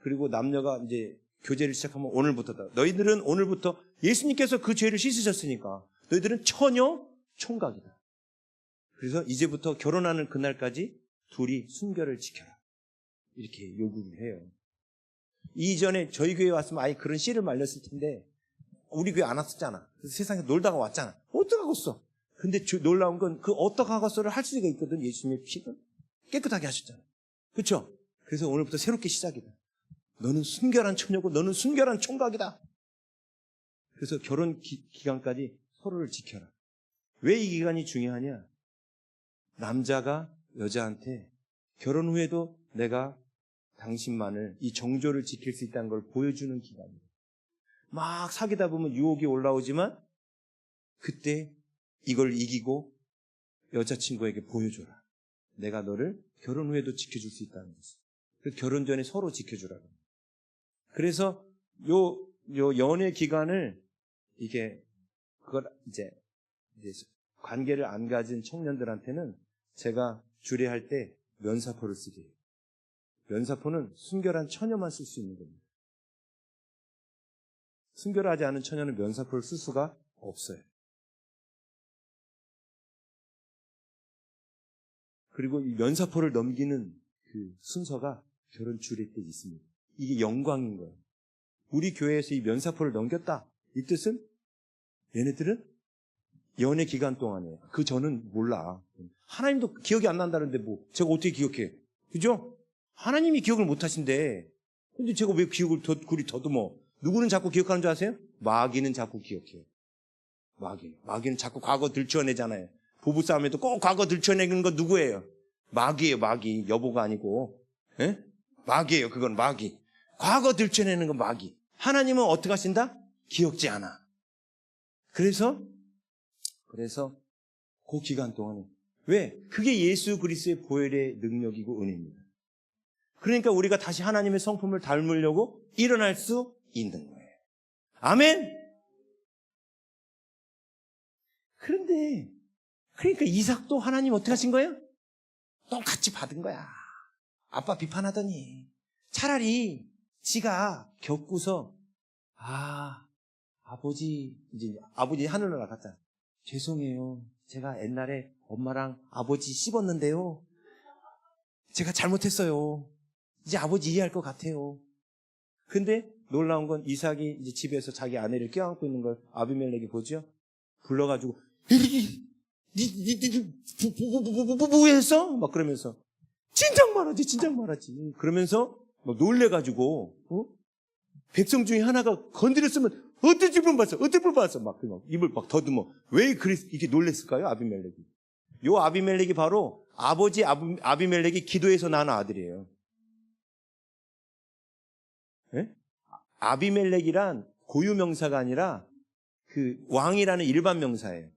Speaker 1: 그리고 남녀가 이제 교제를 시작하면 오늘부터다. 너희들은 오늘부터 예수님께서 그 죄를 씻으셨으니까 너희들은 처녀 총각이다. 그래서 이제부터 결혼하는 그날까지 둘이 순결을 지켜라. 이렇게 요구를 해요. 이전에 저희 교회에 왔으면 아예 그런 씨를 말렸을 텐데 우리 교회 안 왔었잖아. 그래서 세상에 놀다가 왔잖아. 어떡하겠어. 근데 놀라운 건 그 어떡하겠어를 할 수가 있거든. 예수님의 피는 깨끗하게 하셨잖아. 그렇죠? 그래서 오늘부터 새롭게 시작이다. 너는 순결한 처녀고 너는 순결한 총각이다. 그래서 결혼 기간까지 서로를 지켜라. 왜 이 기간이 중요하냐? 남자가 여자한테 결혼 후에도 내가 당신만을 이 정조를 지킬 수 있다는 걸 보여주는 기간이에요. 막 사귀다 보면 유혹이 올라오지만 그때 이걸 이기고 여자친구에게 보여줘라. 내가 너를 결혼 후에도 지켜줄 수 있다는 거지. 그래서 결혼 전에 서로 지켜주라고. 그래서 요 연애 기간을 그걸 이제 관계를 안 가진 청년들한테는 제가 주례할 때 면사포를 쓰게 해요. 면사포는 순결한 처녀만 쓸 수 있는 겁니다. 순결하지 않은 처녀는 면사포를 쓸 수가 없어요. 그리고 이 면사포를 넘기는 그 순서가 결혼 주례 때 있습니다. 이게 영광인 거예요. 우리 교회에서 이 면사포를 넘겼다. 이 뜻은 얘네들은 연애 기간 동안에 그 전은 몰라. 하나님도 기억이 안 난다는데 뭐 제가 어떻게 기억해? 그죠? 하나님이 기억을 못 하신대. 근데 제가 왜 기억을 그리 더듬어? 누구는 자꾸 기억하는 줄 아세요? 마귀는 자꾸 기억해요. 마귀는 자꾸 과거 들춰내잖아요. 부부싸움에도 꼭 과거 들춰내는 건 누구예요? 마귀예요. 마귀. 여보가 아니고. 에? 마귀예요. 그건 마귀. 과거 들춰내는 건 마귀. 하나님은 어떻게 하신다? 기억지 않아. 그래서 그 기간 동안에 왜? 그게 예수 그리스도의 보혈의 능력이고 은혜입니다. 그러니까 우리가 다시 하나님의 성품을 닮으려고 일어날 수 있는 거예요. 아멘? 그러니까 이삭도 하나님 어떻게 하신 거예요? 똑같이 받은 거야. 아빠 비판하더니 차라리 지가 겪고서 아버지 하늘로 나갔잖아. 죄송해요. 제가 옛날에 엄마랑 아버지 씹었는데요. 제가 잘못했어요. 이제 아버지 이해할 것 같아요. 근데 놀라운 건 이삭이 이제 집에서 자기 아내를 껴안고 있는 걸 아비멜렉이 보죠. 불러가지고 뭐 했어? 막 그러면서 진작 말하지. 그러면서 막 놀래가지고, 백성 중에 하나가 건드렸으면 어떤 집을 봤어? 어떤 집을 봤어? 막 입을 막 더듬어. 왜 이렇게 놀랬을까요? 아비멜렉이. 요 아비멜렉이 바로 아버지 아비멜렉이 기도해서 낳은 아들이에요. 네? 아비멜렉이란 고유명사가 아니라 그 왕이라는 일반 명사예요.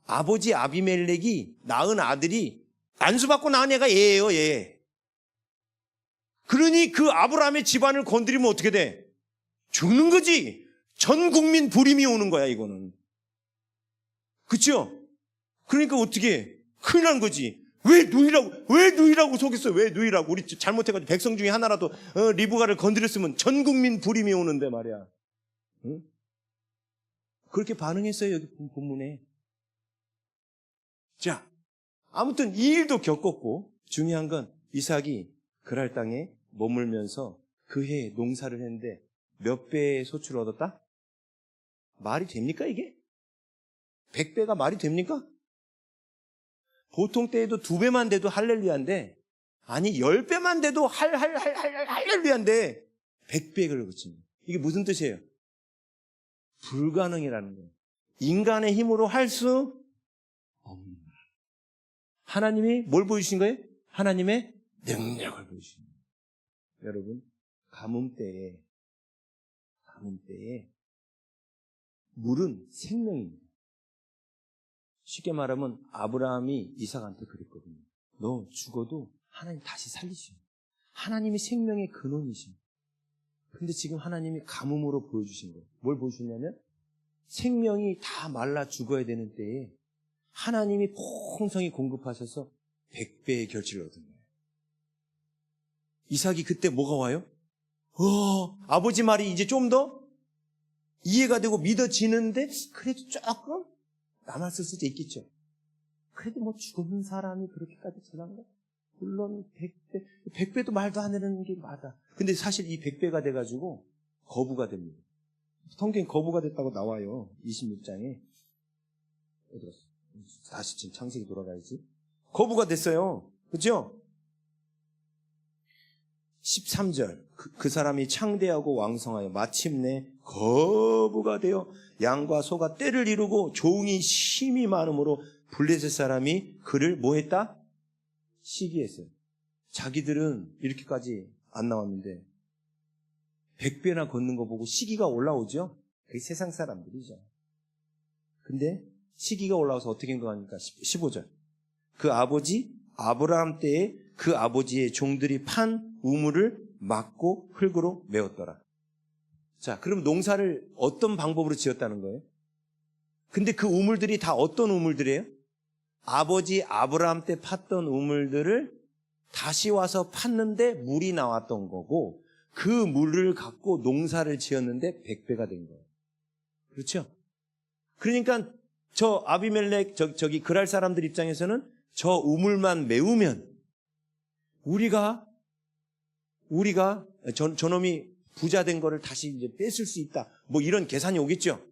Speaker 1: 아버지 아비멜렉이 낳은 아들이 안수받고 낳은 애가 얘예요, 얘. 그러니 그 아브라함의 집안을 건드리면 어떻게 돼? 죽는 거지. 전 국민 불임이 오는 거야, 이거는. 그쵸? 그러니까 어떻게? 큰일 난 거지. 왜 누이라고 속였어? 왜 누이라고? 우리 잘못해가지고 백성 중에 하나라도 리브가를 건드렸으면 전 국민 불임이 오는데 말이야. 응? 그렇게 반응했어요, 여기 본문에. 자, 아무튼 이 일도 겪었고, 중요한 건 이삭이 그랄 땅에 머물면서 그 해에 농사를 했는데 몇 배의 소출을 얻었다? 말이 됩니까, 이게? 100배가 말이 됩니까? 보통 때에도 2배만 돼도 할렐루야인데, 아니 10배만 돼도 할렐루야인데 100배를 그치는. 이게 무슨 뜻이에요? 불가능이라는 거예요. 인간의 힘으로 할 수 없는 거예요. 하나님이 뭘 보여주신 거예요? 하나님의 능력을 보여주신 거예요. 여러분, 가뭄 때에 물은 생명입니다. 쉽게 말하면 아브라함이 이삭한테 그랬거든요. 너 죽어도 하나님 다시 살리시오. 하나님이 생명의 근원이시오. 근데 지금 하나님이 가뭄으로 보여주신 거예요. 뭘 보여주냐면 생명이 다 말라 죽어야 되는 때에 하나님이 풍성히 공급하셔서 100배의 결실을 얻은 거예요. 이삭이 그때 뭐가 와요? 아버지 말이 이제 좀 더 이해가 되고 믿어지는데 그래도 조금 남았을 수도 있겠죠. 그래도 뭐 죽은 사람이 그렇게까지 잘한가? 물론 100배도 말도 안 되는 게 맞아. 근데 사실 이 100배가 돼가지고 거부가 됩니다. 성경에 거부가 됐다고 나와요. 26장에. 어디 갔어? 다시 지금 창세기 돌아가야지. 거부가 됐어요. 그렇죠? 13절 그 사람이 창대하고 왕성하여 마침내 거부가 되어 양과 소가 떼를 이루고 종이 심이 많으므로 블레셋 사람이 그를 뭐했다? 시기했어요. 자기들은 이렇게까지 안 나왔는데 100배나 걷는 거 보고 시기가 올라오죠. 그게 세상 사람들이죠. 근데 시기가 올라와서 어떻게 행동하니까 15절 그 아버지 아브라함 때에 그 아버지의 종들이 판 우물을 막고 흙으로 메웠더라. 자, 그럼 농사를 어떤 방법으로 지었다는 거예요? 근데 그 우물들이 다 어떤 우물들이에요? 아버지 아브라함 때 팠던 우물들을 다시 와서 팠는데 물이 나왔던 거고 그 물을 갖고 농사를 지었는데 100배가 된 거예요. 그렇죠? 그러니까 저 아비멜렉 저기 그랄 사람들 입장에서는 저 우물만 메우면 우리가 저놈이 부자 된 거를 다시 이제 뺏을 수 있다. 뭐 이런 계산이 오겠죠.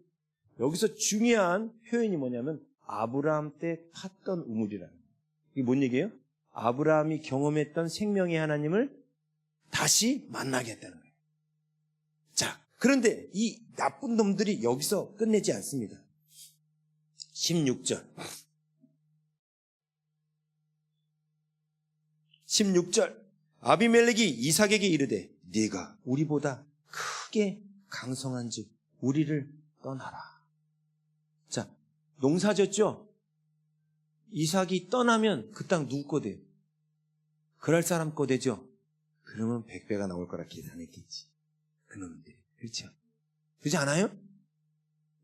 Speaker 1: 여기서 중요한 표현이 뭐냐면 아브라함 때 팠던 우물이라는 거예요. 이게 뭔 얘기예요? 아브라함이 경험했던 생명의 하나님을 다시 만나게 했다는 거예요. 자, 그런데 이 나쁜 놈들이 여기서 끝내지 않습니다. 16절 아비멜렉이 이삭에게 이르되 네가 우리보다 크게 강성한즉 우리를 떠나라. 자, 농사졌죠? 이삭이 떠나면 그 땅 누구 거 돼요? 그럴 사람 거 되죠? 그러면 100배가 나올 거라 계산했겠지. 그놈들. 그렇죠? 그렇지 않아요?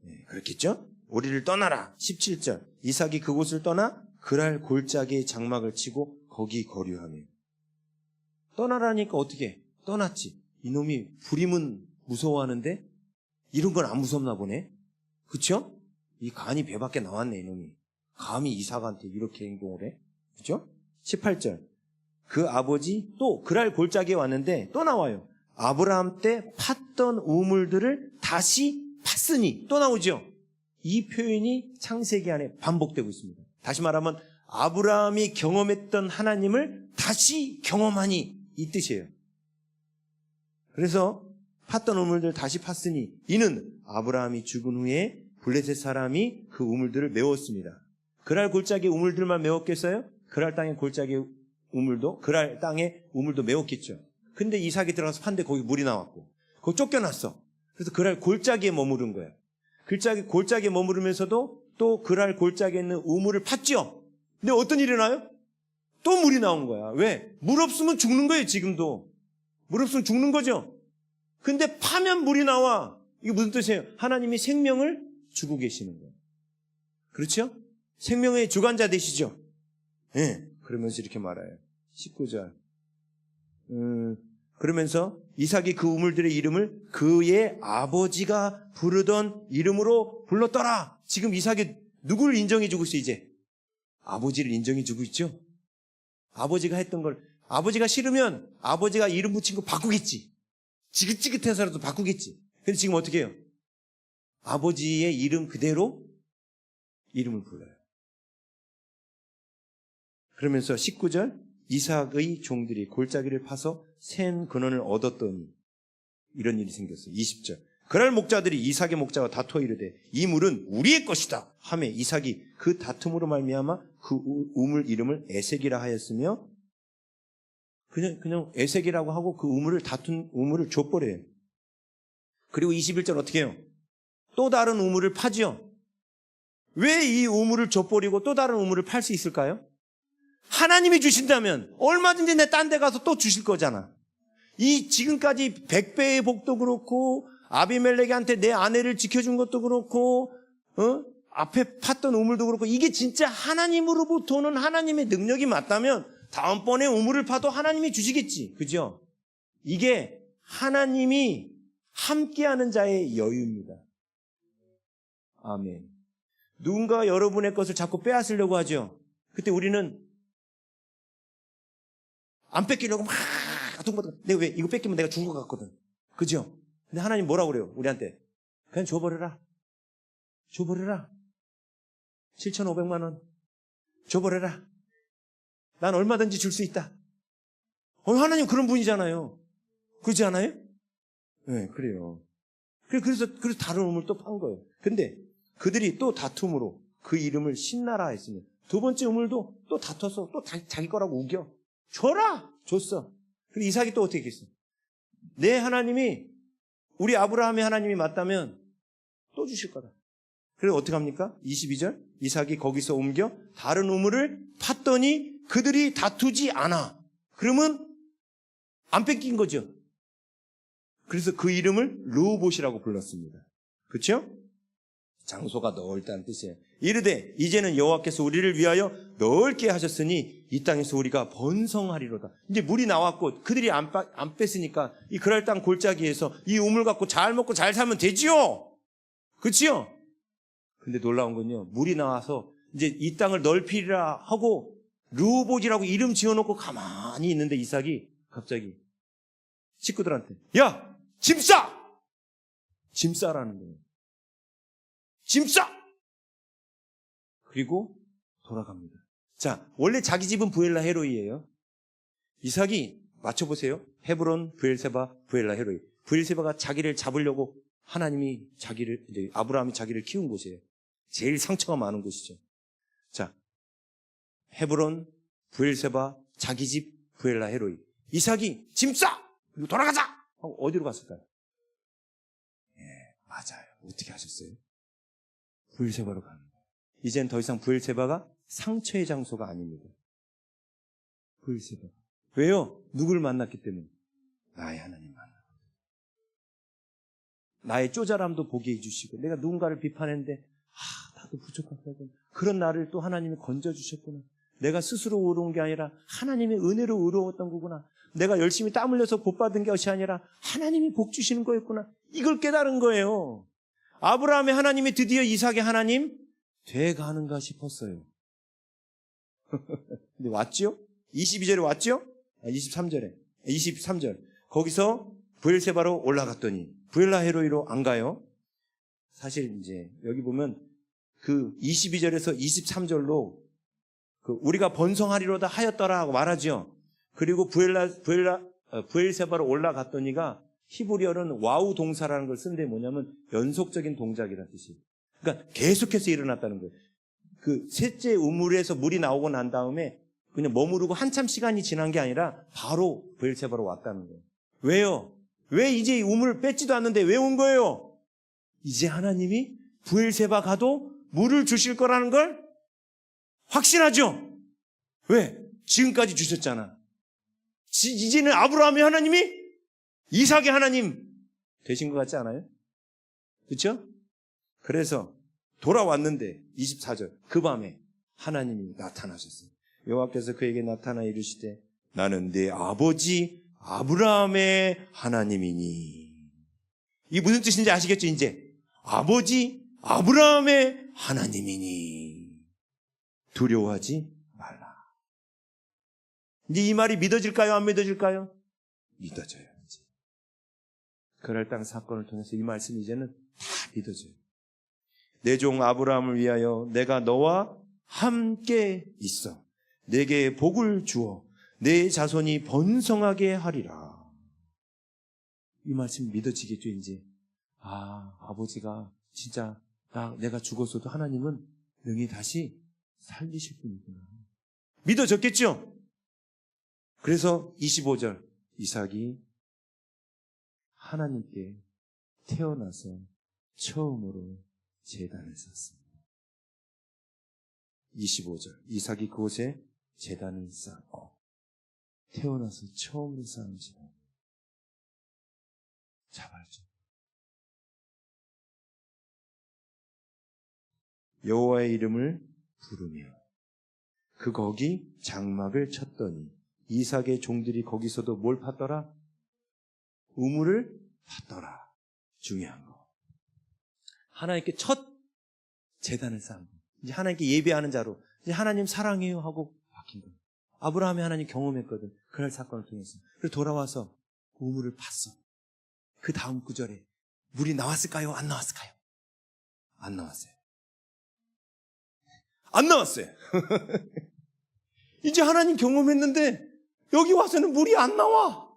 Speaker 1: 네, 그렇겠죠? 우리를 떠나라. 17절 이삭이 그곳을 떠나 그랄 골짜기에 장막을 치고 거기 거류하며. 떠나라니까 어떻게? 떠났지. 이놈이 불임은 무서워하는데 이런 건 안 무섭나 보네. 그쵸? 이 간이 배 밖에 나왔네, 이놈이. 감히 이삭한테 이렇게 행동을 해. 그죠? 18절 그 아버지 또 그랄 골짜기에 왔는데 또 나와요. 아브라함 때 팠던 우물들을 다시 팠으니 또 나오죠. 이 표현이 창세기 안에 반복되고 있습니다. 다시 말하면 아브라함이 경험했던 하나님을 다시 경험하니 이 뜻이에요. 그래서 팠던 우물들 다시 팠으니 이는 아브라함이 죽은 후에 블레셋 사람이 그 우물들을 메웠습니다. 그랄 골짜기 우물들만 메웠겠어요? 그랄 땅의 골짜기 우물도, 그랄 땅의 우물도 메웠겠죠. 근데 이삭이 들어가서 팠는데 거기 물이 나왔고 거기 쫓겨났어. 그래서 그랄 골짜기에 머무른 거예요. 골짜기에 머무르면서도 또 그랄 골짜기에 있는 우물을 팠죠. 근데 어떤 일이 나요? 또 물이 나온 거야. 왜? 물 없으면 죽는 거예요, 지금도. 물 없으면 죽는 거죠. 근데 파면 물이 나와. 이게 무슨 뜻이에요? 하나님이 생명을 주고 계시는 거예요. 그렇죠? 생명의 주관자 되시죠? 네. 그러면서 이렇게 말해요. 19절. 그러면서 이삭이 그 우물들의 이름을 그의 아버지가 부르던 이름으로 불렀더라. 지금 이삭이 누구를 인정해주고 있어요, 이제? 아버지를 인정해주고 있죠? 아버지가 했던 걸, 아버지가 싫으면 아버지가 이름 붙인 거 바꾸겠지. 지긋지긋해서라도 바꾸겠지. 근데 지금 어떻게 해요? 아버지의 이름 그대로 이름을 불러요. 그러면서 19절, 이삭의 종들이 골짜기를 파서 센 근원을 얻었더니 이런 일이 생겼어요. 20절, 그날 목자들이 이삭의 목자와 다투어 이르되 이 물은 우리의 것이다 하매 이삭이 그 다툼으로 말미암아 그 우물 이름을 에색이라 하였으며, 그냥 에색이라고 하고 그 우물을 다툰 우물을 줘버려요. 그리고 21절 어떻게 해요? 또 다른 우물을 파죠. 왜 이 우물을 줘버리고 또 다른 우물을 팔 수 있을까요? 하나님이 주신다면 얼마든지 내 딴 데 가서 또 주실 거잖아. 이 지금까지 100배의 복도 그렇고 아비멜렉한테 내 아내를 지켜준 것도 그렇고 앞에 팠던 우물도 그렇고, 이게 진짜 하나님으로부터는 하나님의 능력이 맞다면 다음번에 우물을 파도 하나님이 주시겠지. 그죠? 이게 하나님이 함께하는 자의 여유입니다. 아멘. 누군가 여러분의 것을 자꾸 빼앗으려고 하죠. 그때 우리는 안 뺏기려고 막 내가 왜 이거 뺏기면 내가 죽을 것 같거든. 그죠? 근데 하나님 뭐라고 그래요? 우리한테 그냥 줘버려라. 줘버려라. 7,500만 원 줘버려라. 난 얼마든지 줄 수 있다. 하나님 그런 분이잖아요. 그렇지 않아요? 네, 그래요. 그래서 다른 우물 또 판 거예요. 근데 그들이 또 다툼으로 그 이름을 신나라 했으면 두 번째 우물도 또 다퉈서 또 자기 거라고 우겨. 줘라! 줬어. 그리고 이삭이 또 어떻게 했겠어? 내 하나님이, 우리 아브라함의 하나님이 맞다면 또 주실 거다. 그래서 어떻게 합니까? 22절, 이삭이 거기서 옮겨 다른 우물을 팠더니 그들이 다투지 않아. 그러면 안 뺏긴 거죠. 그래서 그 이름을 르호봇이라고 불렀습니다. 그렇죠? 장소가 넓다는 뜻이에요. 이르되 이제는 여호와께서 우리를 위하여 넓게 하셨으니 이 땅에서 우리가 번성하리로다. 이제 물이 나왔고 그들이 안 뺐으니까 이 그랄 땅 골짜기에서 이 우물 갖고 잘 먹고 잘 살면 되지요. 그렇지요? 근데 놀라운 건요, 물이 나와서 이제 이 땅을 넓히리라 하고 르호봇이라고 이름 지어놓고 가만히 있는데 이삭이 갑자기 식구들한테 야! 짐 싸! 짐 싸라는 거예요. 짐 싸! 그리고 돌아갑니다. 자, 원래 자기 집은 부엘라 헤로이예요. 이삭이 맞춰보세요. 헤브론, 브엘세바, 부엘라 헤로이. 브엘세바가 자기를 잡으려고 하나님이 이제 아브라함이 자기를 키운 곳이에요. 제일 상처가 많은 곳이죠. 자, 헤브론, 브엘세바, 자기 집, 부엘라 헤로이. 이삭이 짐 싸! 그리고 돌아가자! 하고 어디로 갔을까요? 맞아요. 어떻게 하셨어요? 브엘세바로 가는 거예요. 이젠 더 이상 브엘세바가 상처의 장소가 아닙니다. 브엘세바. 왜요? 누구를 만났기 때문에? 나의 하나님 만났거든. 나의 쪼잘함도 보게 해주시고, 내가 누군가를 비판했는데 나도 부족하다고, 그런 나를 또 하나님이 건져주셨구나. 내가 스스로 의로운 게 아니라 하나님의 은혜로 의로웠던 거구나. 내가 열심히 땀 흘려서 복 받은 것이 아니라 하나님이 복 주시는 거였구나. 이걸 깨달은 거예요. 아브라함의 하나님이 드디어 이삭의 하나님 돼가는가 싶었어요. 근데 왔죠? 22절에 왔죠? 23절. 거기서 브엘세바로 올라갔더니 부엘라 헤로이로 안 가요. 사실 이제 여기 보면 그 22절에서 23절로 우리가 번성하리로다 하였더라 하고 말하죠. 그리고 부엘세바로 올라갔더니가 히브리어는 와우 동사라는 걸 쓴데 뭐냐면 연속적인 동작이라는 뜻이에요. 그러니까 계속해서 일어났다는 거예요. 그 셋째 우물에서 물이 나오고 난 다음에 그냥 머무르고 한참 시간이 지난 게 아니라 바로 브엘세바로 왔다는 거예요. 왜요? 왜 이제 우물을 뺏지도 않는데 왜 온 거예요? 이제 하나님이 브엘세바 가도 물을 주실 거라는 걸 확신하죠? 왜? 지금까지 주셨잖아. 이제는 아브라함의 하나님이 이삭의 하나님 되신 것 같지 않아요? 그렇죠? 그래서 돌아왔는데 24절 그 밤에 하나님이 나타나셨어요. 여호와께서 그에게 나타나 이르시되 나는 네 아버지 아브라함의 하나님이니. 이게 무슨 뜻인지 아시겠죠? 이제 아버지 아브라함의 하나님이니 두려워하지 말라. 이제 이 말이 믿어질까요? 안 믿어질까요? 믿어져요. 이제. 그럴 땅 사건을 통해서 이 말씀이 이제는 다 믿어져요. 내 종 아브라함을 위하여 내가 너와 함께 있어 내게 복을 주어 내 자손이 번성하게 하리라. 이 말씀 믿어지겠죠? 이제 아버지가 진짜 내가 죽었어도 하나님은 능히 다시 살리실 분이구나. 믿어졌겠죠? 그래서 25절 이삭이 하나님께 태어나서 처음으로 제단을 쌓습니다. 25절 이삭이 그곳에 제단을 쌓고 태어나서 처음으로 쌓은 제단. 자발적. 여호와의 이름을 부르며 거기 장막을 쳤더니 이삭의 종들이 거기서도 뭘 팠더라? 우물을 팠더라. 중요한 거. 하나님께 첫 제단을 쌓은 거. 이제 하나님께 예배하는 자로 이제 하나님 사랑해요 하고 바뀐 거예요. 아브라함이 하나님 경험했거든. 그날 사건을 통해서. 그래서 돌아와서 그 우물을 팠어. 그 다음 구절에 물이 나왔을까요? 안 나왔을까요? 안 나왔어요. 안 나왔어요. 이제 하나님 경험했는데 여기 와서는 물이 안 나와.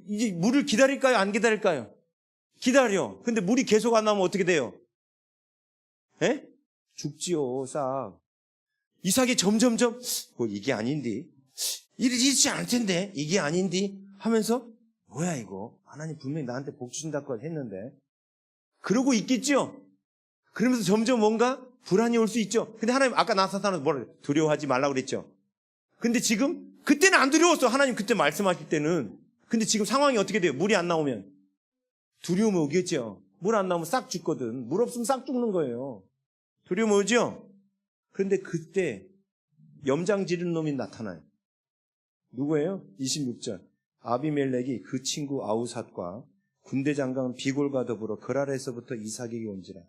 Speaker 1: 이제 물을 기다릴까요? 안 기다릴까요? 기다려. 근데 물이 계속 안 나오면 어떻게 돼요? 에? 죽지요, 싹. 이삭이 점점점 이게 아닌데 이러지 않을 텐데 이게 아닌데 하면서 뭐야 이거 하나님 분명히 나한테 복 주신다고 했는데 그러고 있겠죠. 그러면서 점점 뭔가 불안이 올 수 있죠. 근데 하나님 아까 나타나서 뭐라 그래? 두려워하지 말라고 그랬죠. 근데 지금 그때는 안 두려웠어. 하나님 그때 말씀하실 때는. 근데 지금 상황이 어떻게 돼요? 물이 안 나오면 두려움이 오겠죠. 물 안 나오면 싹 죽거든. 물 없으면 싹 죽는 거예요. 두려움 오죠? 그런데 그때 염장 지른 놈이 나타나요. 누구예요? 26절. 아비멜렉이 그 친구 아우삿과 군대 장관 비골과 더불어 그랄에서부터 이삭에게 온지라.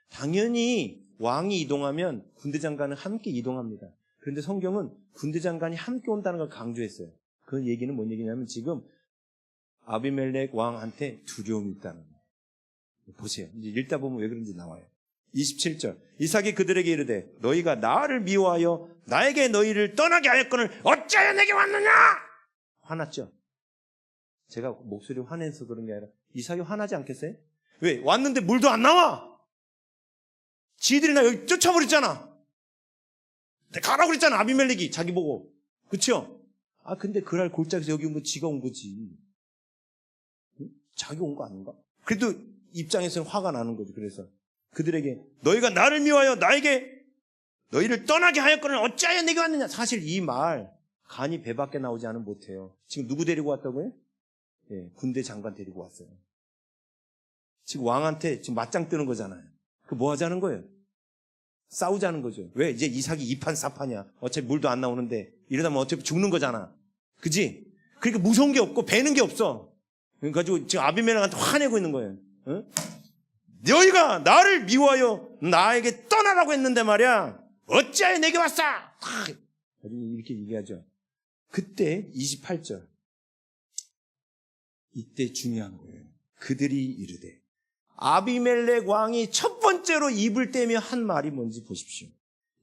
Speaker 1: 당연히 왕이 이동하면 군대 장관은 함께 이동합니다. 그런데 성경은 군대 장관이 함께 온다는 걸 강조했어요. 그 얘기는 뭔 얘기냐면 지금 아비멜렉 왕한테 두려움이 있다는 거예요. 보세요. 이제 읽다 보면 왜 그런지 나와요. 27절. 이삭이 그들에게 이르되 너희가 나를 미워하여 나에게 너희를 떠나게 하였거늘 어찌하여 내게 왔느냐? 화났죠? 제가 목소리 화내서 그런 게 아니라 이삭이 화나지 않겠어요? 왜? 왔는데 물도 안 나와. 지들이 나 여기 쫓아버렸잖아. 가라고 그랬잖아. 아비멜렉이 자기 보고. 그쵸? 근데 그날 골짜기에서 여기 온 거 지가 온 거지. 응? 자기 온 거 아닌가? 그래도 입장에서는 화가 나는 거죠. 그래서 그들에게 너희가 나를 미워하여 나에게 너희를 떠나게 하였거늘 어찌하여 내게 왔느냐. 사실 이 말 간이 배밖에 나오지 않으면 못해요. 지금 누구 데리고 왔다고요? 예, 군대 장관 데리고 왔어요. 지금 왕한테 지금 맞짱 뜨는 거잖아요. 그 뭐 하자는 거예요? 싸우자는 거죠. 왜? 이제 이삭이 이판사판이야. 어차피 물도 안 나오는데 이러다 보면 어차피 죽는 거잖아. 그지? 그러니까 무서운 게 없고 배는 게 없어. 그래가지고 지금 아비멜렉한테 화내고 있는 거예요. 응? 너희가 나를 미워하여 나에게 떠나라고 했는데 말이야. 어찌하여 내게 왔어? 이렇게 얘기하죠. 그때 28절. 이때 중요한 거예요. 그들이 이르되 아비멜렉 왕이 첫 번째로 입을 떼며 한 말이 뭔지 보십시오.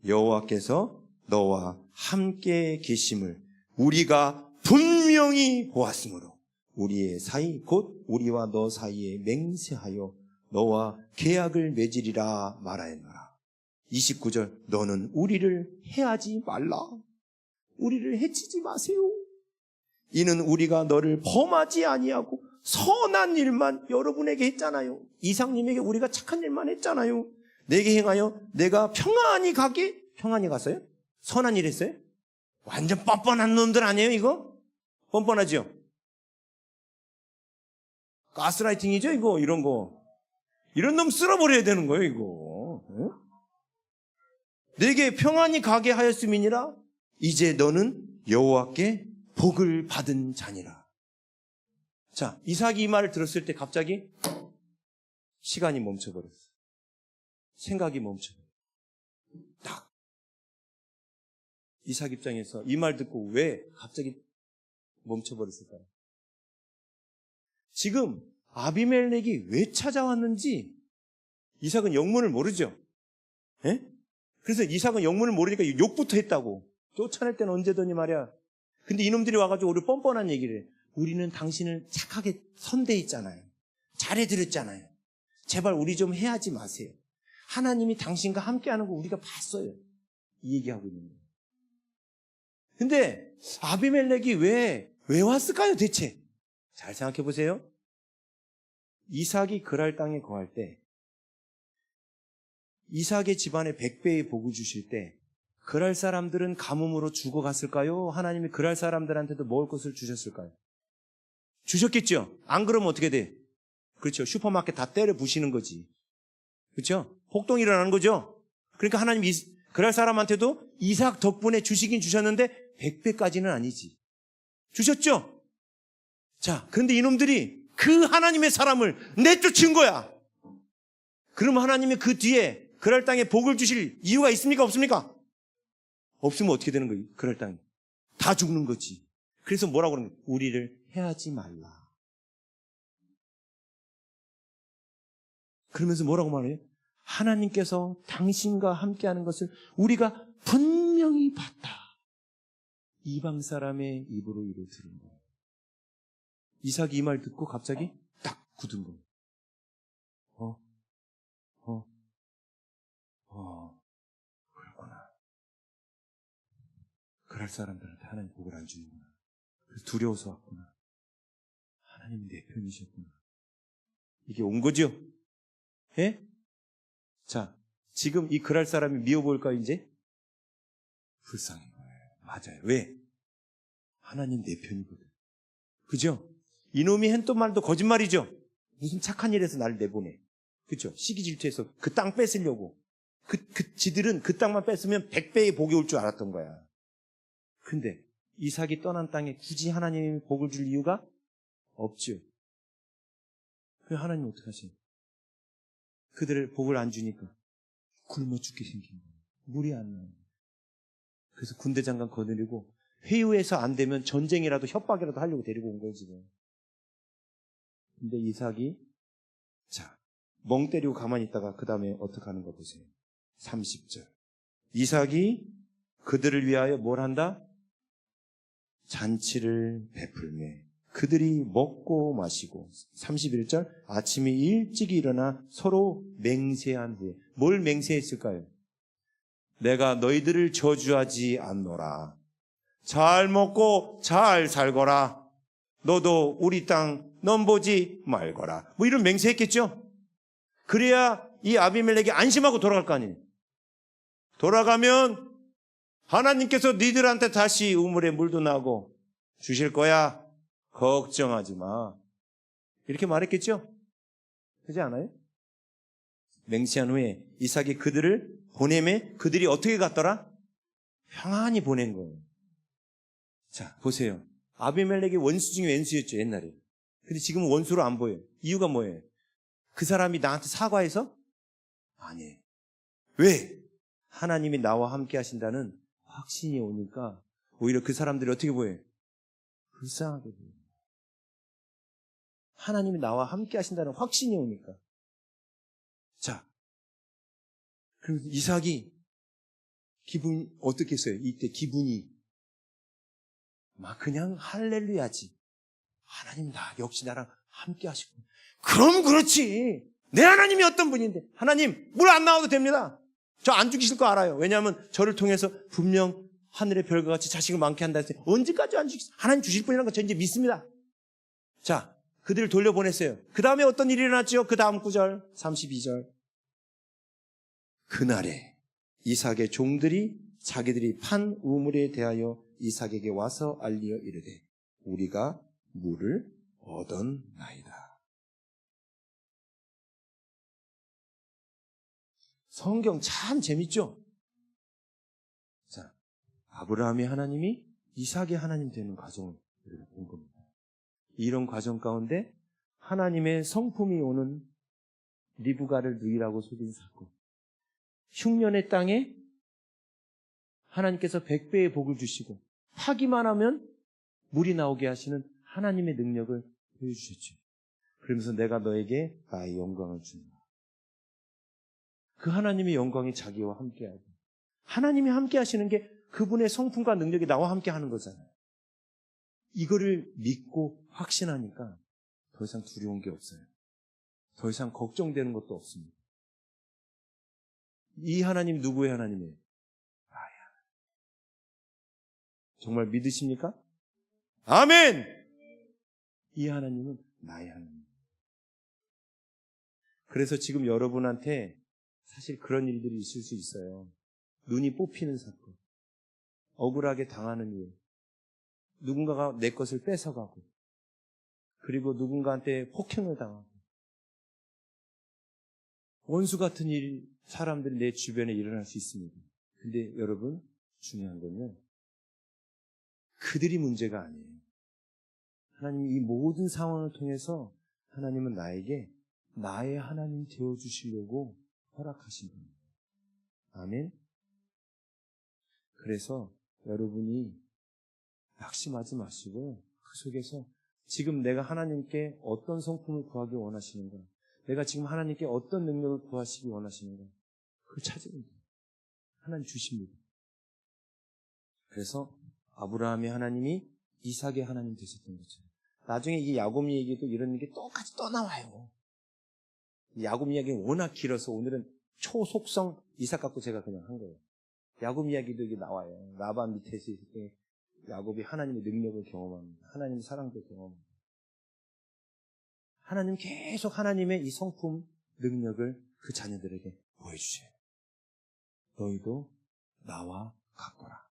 Speaker 1: 여호와께서 너와 함께 계심을 우리가 분명히 보았으므로
Speaker 2: 우리의 사이 곧 우리와 너 사이에 맹세하여 너와 계약을 맺으리라 말하였노라. 29절 너는 우리를 해하지 말라. 우리를 해치지 마세요. 이는 우리가 너를 범하지 아니하고 선한 일만 여러분에게 했잖아요. 이상님에게 우리가 착한 일만 했잖아요. 내게 행하여 내가 평안히 가게. 평안히 갔어요? 선한 일 했어요? 완전 뻔뻔한 놈들 아니에요 이거? 뻔뻔하죠? 가스라이팅이죠 이거. 이런 거. 이런 놈 쓸어버려야 되는 거예요 이거. 응? 내게 평안히 가게 하였음이니라. 이제 너는 여호와께 복을 받은 자니라. 자, 이삭이 이 말을 들었을 때 갑자기 시간이 멈춰버렸어요. 생각이 멈춰버렸어요. 딱. 이삭 입장에서 이 말 듣고 왜 갑자기 멈춰버렸을까요? 지금 아비멜렉이 왜 찾아왔는지 이삭은 영문을 모르죠. 예? 그래서 이삭은 영문을 모르니까 욕부터 했다고. 쫓아낼 때는 언제더니 말이야. 근데 이놈들이 와가지고 우리 뻔뻔한 얘기를 해. 우리는 당신을 착하게 선대했잖아요. 잘해드렸잖아요. 제발 우리 좀 해하지 마세요. 하나님이 당신과 함께하는 거 우리가 봤어요. 이 얘기하고 있는 거예요. 근데 아비멜렉이 왜 왔을까요 대체? 잘 생각해 보세요. 이삭이 그랄 땅에 거할 때 이삭의 집안에 100배의 복을 주실 때 그랄 사람들은 가뭄으로 죽어갔을까요? 하나님이 그랄 사람들한테도 먹을 것을 주셨을까요? 주셨겠죠? 안 그러면 어떻게 돼? 그렇죠. 슈퍼마켓 다 때려 부시는 거지. 그렇죠? 폭동이 일어나는 거죠? 그러니까 하나님 그랄 사람한테도 이삭 덕분에 주시긴 주셨는데 100배까지는 아니지. 주셨죠? 자, 그런데 이놈들이 그 하나님의 사람을 내쫓은 거야. 그럼 하나님이 그 뒤에 그랄 땅에 복을 주실 이유가 있습니까? 없습니까? 없으면 어떻게 되는 거예요? 그럴 땅에 다 죽는 거지. 그래서 뭐라고 그러는 거예요? 우리를 해하지 말라. 그러면서 뭐라고 말해요? 하나님께서 당신과 함께하는 것을 우리가 분명히 봤다. 이방 사람의 입으로 이루 들은 거예요. 이삭이 이 말 듣고 갑자기 딱 굳은 거예요. 그렇구나. 그럴 사람들한테 하나님 복을 안 주는구나. 그래서 두려워서 왔구나. 하나님 내 편이셨구나. 이게 온 거죠? 예? 자, 지금 이 그랄 사람이 미워 보일까요, 이제? 불쌍한 거예요. 맞아요. 왜? 하나님 내 편이거든. 그죠? 이놈이 한 또 말도 거짓말이죠? 무슨 착한 일에서 나를 내보내. 그죠? 시기 질투해서 그 땅 뺏으려고. 지들은 그 땅만 뺏으면 100배의 복이 올 줄 알았던 거야. 근데 이삭이 떠난 땅에 굳이 하나님이 복을 줄 이유가 없죠. 그럼 하나님 어떻게 하세요? 그들을 복을 안 주니까 굶어 죽게 생긴 거예요. 물이 안 나요. 그래서 군대 장관 거느리고 회유해서 안 되면 전쟁이라도 협박이라도 하려고 데리고 온 거예요 지금. 근데 이삭이 멍 때리고 가만히 있다가 그 다음에 어떻게 하는 거 보세요. 30절. 이삭이 그들을 위하여 뭘 한다? 잔치를 베풀매 그들이 먹고 마시고. 31절. 아침에 일찍 일어나 서로 맹세한 후에. 뭘 맹세했을까요? 내가 너희들을 저주하지 않노라. 잘 먹고 잘 살거라. 너도 우리 땅 넘보지 말거라. 뭐 이런 맹세했겠죠? 그래야 이 아비멜렉이 안심하고 돌아갈 거 아니에요. 돌아가면 하나님께서 니들한테 다시 우물에 물도 나고 주실 거야. 걱정하지 마. 이렇게 말했겠죠? 그렇지 않아요? 맹세한 후에 이삭이 그들을 보내매 그들이 어떻게 갔더라? 평안히 보낸 거예요. 자, 보세요. 아비멜렉이 원수 중에 왼수였죠, 옛날에. 근데 지금은 원수로 안 보여요. 이유가 뭐예요? 그 사람이 나한테 사과해서? 아니에요. 왜? 하나님이 나와 함께 하신다는 확신이 오니까 오히려 그 사람들이 어떻게 보여요? 불쌍하게 보여요. 하나님이 나와 함께 하신다는 확신이 오니까. 자, 그럼 이삭이 기분이 어떻겠어요? 이때 기분이 막 그냥 할렐루야지.
Speaker 1: 하나님 역시 나랑 함께 하시고. 그럼 그렇지. 내 하나님이 어떤 분인데. 하나님 물 안 나와도 됩니다. 저 안 죽이실 거 알아요. 왜냐하면 저를 통해서 분명 하늘의 별과 같이 자식을 많게 한다 했어요. 언제까지 안 죽이세요? 하나님 주실 분이라는 거 저 이제 믿습니다. 자, 그들을 돌려보냈어요. 그 다음에 어떤 일이 일어났죠? 그 다음 구절 32절. 그날에 이삭의 종들이 자기들이 판 우물에 대하여 이삭에게 와서 알리어 이르되 우리가 물을 얻었나이다. 성경 참 재밌죠? 자, 아브라함의 하나님이 이삭의 하나님 되는 과정을 우리가 본 겁니다. 이런 과정 가운데 하나님의 성품이 오는 리브가를 누이라고 속인 사건. 흉년의 땅에 하나님께서 100배의 복을 주시고 파기만 하면 물이 나오게 하시는 하나님의 능력을 보여주셨죠. 그러면서 내가 너에게 나의 영광을 준다. 그 하나님의 영광이 자기와 함께하고 하나님이 함께 하시는 게 그분의 성품과 능력이 나와 함께 하는 거잖아요. 이거를 믿고 확신하니까 더 이상 두려운 게 없어요. 더 이상 걱정되는 것도 없습니다. 이 하나님이 누구의 하나님이에요? 나의 하나님. 정말 믿으십니까? 아멘! 이 하나님은 나의 하나님. 그래서 지금 여러분한테 사실 그런 일들이 있을 수 있어요. 눈이 뽑히는 사건, 억울하게 당하는 일, 누군가가 내 것을 뺏어가고, 그리고 누군가한테 폭행을 당하고, 원수 같은 일, 사람들이 내 주변에 일어날 수 있습니다. 근데 여러분, 중요한 건요, 그들이 문제가 아니에요. 하나님이 이 모든 상황을 통해서 하나님은 나에게 나의 하나님 되어주시려고 허락하신 겁니다. 아멘. 그래서 여러분이 낙심하지 마시고 그 속에서 지금 내가 하나님께 어떤 성품을 구하기 원하시는가, 내가 지금 하나님께 어떤 능력을 구하시기 원하시는가, 그걸 찾으면 돼요. 하나님 주십니다. 그래서 아브라함의 하나님이 이삭의 하나님 되셨던 거죠. 나중에 이 야곱 얘기도 이런 게 똑같이 또 나와요. 야곱 이야기는 워낙 길어서 오늘은 초속성 이삭 갖고 제가 그냥 한 거예요. 야곱 이야기도 이게 나와요. 라반 밑에서 있을 때 야곱이 하나님의 능력을 경험합니다. 하나님의 사랑도 경험합니다. 하나님 계속 하나님의 이 성품, 능력을 그 자녀들에게 보여주셔요. 너희도 나와 같거라.